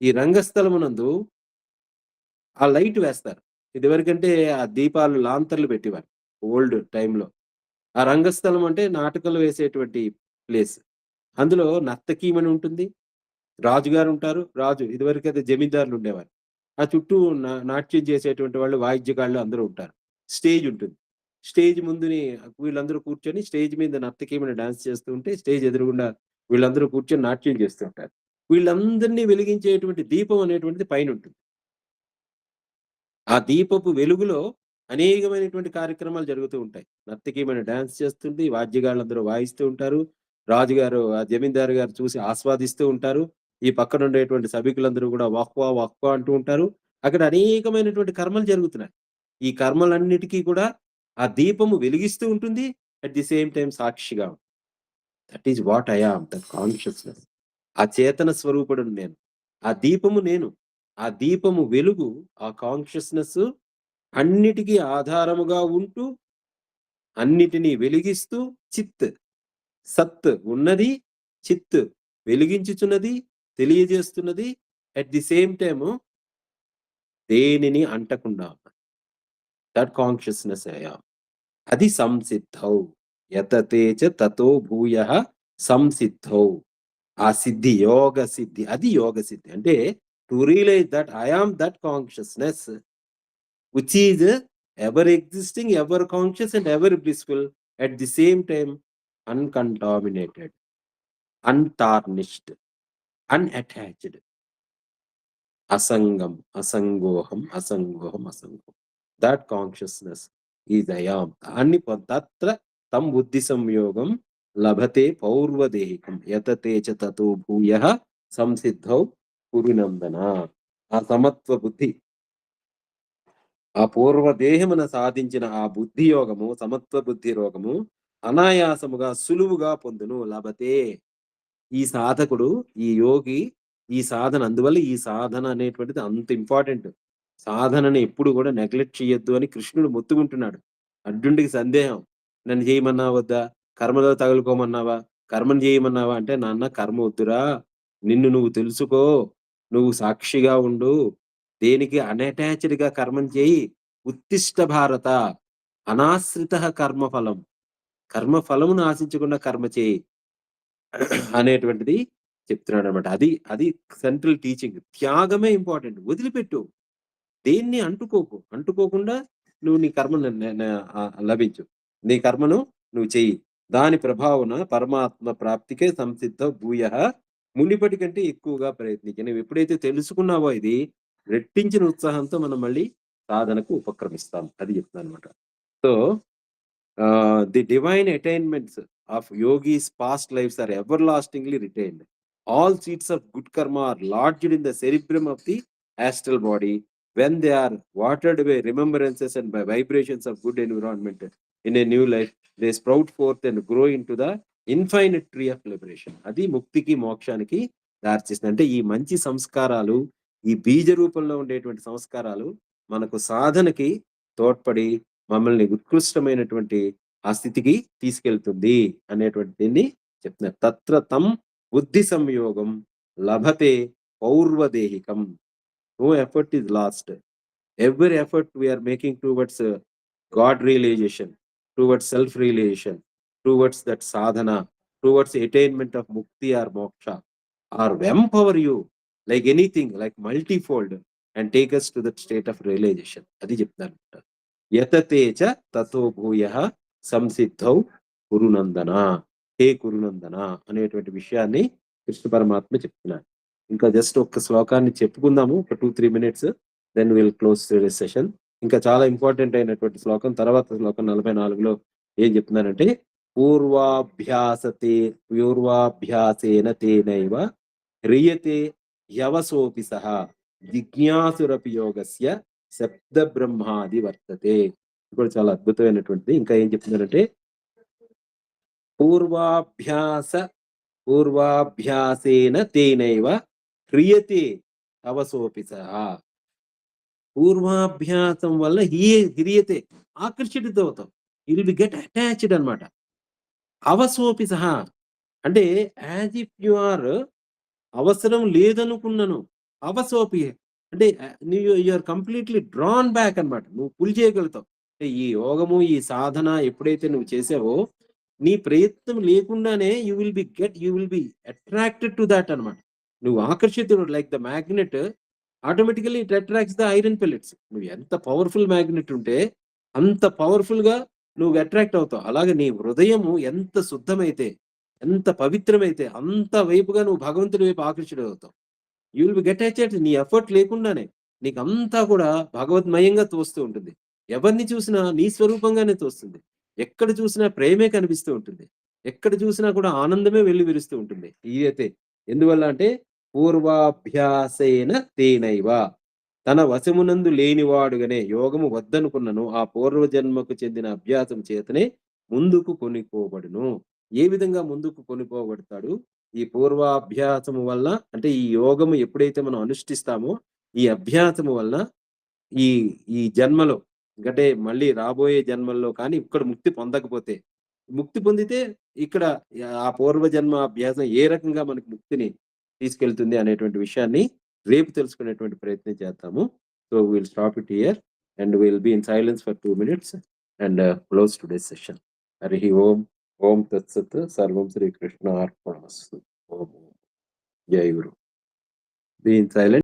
ఈ రంగస్థలమునందు ఆ లైట్ వేస్తారు. ఇదివరకంటే ఆ దీపాలు లాంతర్లు పెట్టేవారు. ఓల్డ్ టైమ్‌లో. ఆ రంగస్థలం అంటే నాటకాలు వేసేటువంటి ప్లేస్. అందులో నర్తకీమణి ఉంటుంది. రాజుగారుంటారు. రాజు ఇదివరకైతే జమీందారులుండేవారు. ఆ చుట్టూ నాట్యం చేసేటువంటి వాళ్ళు, వాయిద్యగాళ్ళు అందరూ ఉంటారు. స్టేజ్ ఉంటుంది. స్టేజ్ ముందుని వీళ్ళందరూ కూర్చొని స్టేజ్ మీద నర్తకీమణి డాన్స్ చేస్తూ ఉంటే, స్టేజ్ ఎదురుగుండా వీళ్ళందరూ కూర్చొని నాట్యం చేస్తూ ఉంటారు. వీళ్ళందరిని వెలిగించేటువంటి దీపం అనేటువంటిది పైనుంటుంది. ఆ దీపపు వెలుగులో అనేకమైనటువంటి కార్యక్రమాలు జరుగుతూ ఉంటాయి. నర్తకీమణి డాన్స్ చేస్తుంది. వాద్యగాళ్ళందరూ వాయిస్తూ ఉంటారు. రాజుగారు, ఆ జమీందారు గారు చూసి ఆస్వాదిస్తూ ఉంటారు. ఈ పక్కన ఉండేటువంటి సభికులందరూ కూడా వాహ్! వాహ్! వాహ్! వాహ్! అంటూ ఉంటారు. అక్కడ అనేకమైనటువంటి కర్మలు జరుగుతున్నాయి. ఈ కర్మలన్నిటికీ కూడా ఆ దీపము వెలిగిస్తూ ఉంటుంది. అట్ ది సేమ్ టైమ్ సాక్షిగా. That is what I am. That consciousness. ఆ చేతన స్వరూపుడను నేను. ఆ దీపము నేను. ఆ దీపము వెలుగు, ఆ కాన్షియస్‌నెస్ అన్నిటికి ఆధారముగా ఉంటూ, అన్నిటిని వెలిగిస్తూ చిత్, సత్ ఉన్నది, చిత్ వెలిగించుచున్నది, తెలియజేస్తున్నది. అట్ ది సేమ్ టైమ్ దేనిని అంటకుండా ఉన్నది. That consciousness I am. అది సంసిద్ధౌ. యతతే చ తతో భూయః సంసిద్ధౌ. ఆ సిద్ధి, యోగ సిద్ధి. అది యోగ సిద్ధి. అంటే to realize that I am that consciousness which is ever existing, ever conscious, and ever blissful at the same time, uncontaminated, untarnished, unattached. Asangam, asangoham, asangoham, asangam. That consciousness is I am. Tatra tam buddhi samyogam labhate paurvadehikam yatate cha tato bhuyah samsiddhau పురునందన. ఆ సమత్వ బుద్ధి, ఆ పూర్వదేహమున సాధించిన ఆ బుద్ధి యోగము, సమత్వ బుద్ధి రోగము అనాయాసముగా సులువుగా పొందును. లభతే. ఈ సాధకుడు, ఈ యోగి ఈ సాధన అందువల్ల ఈ సాధన అనేటువంటిది అంత ఇంపార్టెంట్. సాధనని ఎప్పుడు కూడా నెగ్లెక్ట్ చేయొద్దు అని కృష్ణుడు మొత్తుకుంటున్నాడు. అర్జునుడికి సందేహం. నన్ను చేయమన్నావా వద్దా? కర్మలో తగులుకోమన్నావా? కర్మను చేయమన్నావా? అంటే నాన్న కర్మ వద్దురా. నిన్ను నువ్వు తెలుసుకో. నువ్వు సాక్షిగా ఉండు. దేనికి అన్‌అటాచ్డ్‌గా కర్మను చేయి. ఉత్తిష్ట భారత. అనాశ్రితః కర్మఫలం. కర్మ ఫలమును ఆశించకుండా కర్మ చేయి అనేటువంటిది చెప్తున్నాడనమాట. అది సెంట్రల్ టీచింగ్. త్యాగమే ఇంపార్టెంట్. వదిలిపెట్టు. దేన్ని అంటుకోకు. అంటుకోకుండా నువ్వు నీ కర్మను లభించు. నీ కర్మను నువ్వు చెయ్యి. దాని ప్రభావన పరమాత్మ ప్రాప్తికే సంసిద్ధ భూయః మునిపటి కంటే ఎక్కువగా ప్రయత్నించు. నువ్వెప్పుడైతే తెలుసుకున్నావో ఇది, రెట్టించిన ఉత్సాహంతో మనం మళ్ళీ సాధనకు ఉపక్రమిస్తాం. అది చెప్తున్నానన్నమాట. So, the divine attainments of yogis past lives are everlastingly retained. All seeds of good karma are lodged in the cerebrum of the astral body. When they are watered by remembrances and by vibrations of good environment in a new life, they sprout forth and grow into the infinite tree of liberation. అది ముక్తికి, మోక్షానికి దారితీస్తుంది. అంటే ఈ మంచి సంస్కారాలు, ఈ బీజ రూపంలో ఉండేటువంటి సంస్కారాలు మనకు సాధనకి తోడ్పడి మమ్మల్ని ఉత్కృష్టమైనటువంటి ఆ స్థితికి తీసుకెళ్తుంది అనేటువంటి దీన్ని చెప్తున్నారు. తత్ర తం బుద్ధి సంయోగం లభతే పౌర్వదేహికం. No effort is lost. Every effort we are making towards God realization, towards self realization, towards that sadhana, towards attainment of mukti or moksha, or empower you like anything, like multifold, and take us to that state of realization. Adi cheptaru. యతతే చ తతో భూయః సంసిద్ధౌ కురునందన. హే కురునందన అనేటువంటి విషయాన్ని కృష్ణ పరమాత్మ చెప్తున్నారు. ఇంకా just ఒక్క శ్లోకాన్ని చెప్పుకుందాము, ఒక 2-3 minutes, then will close today's session. ఇంకా చాలా ఇంపార్టెంట్ అయినటువంటి శ్లోకం. తర్వాత శ్లోకం 44లో ఏం చెప్తున్నారంటే, పూర్వాభ్యాసేన తేనైవ హ్రియతే యవసోపి సహ జిజ్ఞాసురపి యోగస్య శబ్ద బ్రహ్మాది వర్తతే. ఇది కూడా చాలా అద్భుతమైనటువంటిది. ఇంకా ఏం చెప్తున్నారంటే, పూర్వాభ్యాస పూర్వాభ్యాసేన తేనైవ హ్రియతే అవసోపి సహా. పూర్వాభ్యాసం వల్ల హిరియతే, ఆకర్షితుడు అవుతాం. You will be get attached అన్నమాట. అవసోపి సహా అంటే యాజ్ ఇఫ్ యు ఆర్, అవసరం లేదనుకున్నను. అవసోపి అంటే you are completely drawn back అన్నమాట. నువ్వు పుల్ చేయగలుగుతావు. అంటే ఈ యోగము, ఈ సాధన ఎప్పుడైతే నువ్వు చేసావో, నీ ప్రయత్నం లేకుండానే you will be attracted to that అన్నమాట. నువ్వు ఆకర్షితుడు, like the magnet automatically it attracts the iron pellets. నువ్వు ఎంత పవర్‌ఫుల్ మ్యాగ్నెట్ ఉంటే అంత పవర్‌ఫుల్‌గా నువ్వు అట్రాక్ట్ అవుతావు. అలాగే నీ హృదయము ఎంత శుద్ధమైతే, ఎంత పవిత్రమైతే అంత వైపుగా నువ్వు భగవంతుడి వైపు ఆకర్షితుడవుతావు. You will be get attached. నీ ఎఫర్ట్ లేకుండానే నీకంతా కూడా భగవద్మయంగా తోస్తూ ఉంటుంది. ఎవరిని చూసినా నీ స్వరూపంగానే తోస్తుంది. ఎక్కడ చూసినా ప్రేమే కనిపిస్తూ ఉంటుంది. ఎక్కడ చూసినా కూడా ఆనందమే వెల్లివిరుస్తూ ఉంటుంది. ఇదైతే ఎందువల్ల అంటే, పూర్వాభ్యాసేన తేనైవ, తన వశమునందు లేనివాడుగానే యోగము వద్దనుకున్నను ఆ పూర్వజన్మకు చెందిన అభ్యాసం చేతనే ముందుకు కొనిపోబడును. ఏ విధంగా ముందుకు కొనిపోబడతాడు? ఈ పూర్వాభ్యాసము వల్ల, అంటే ఈ యోగము ఎప్పుడైతే మనం అనుష్ఠిస్తామో, ఈ అభ్యాసము వల్ల ఈ ఈ జన్మలో, అంటే మళ్ళీ రాబోయే జన్మల్లో కానీ ఇక్కడ ముక్తి పొందకపోతే, ముక్తి పొందితే ఇక్కడ ఆ పూర్వజన్మ అభ్యాసం ఏ రకంగా మనకు ముక్తిని తీసుకెళ్తుంది అనేటువంటి విషయాన్ని రేపు తెలుసుకునేటువంటి ప్రయత్నం చేద్దాము. So will stop it here and will be in silence for 2 minutes and close today's session. Hari Om. Om తత్సత్. సర్వం శ్రీకృష్ణ అర్పణమస్తు. ఓం. జై గురు. B in silence.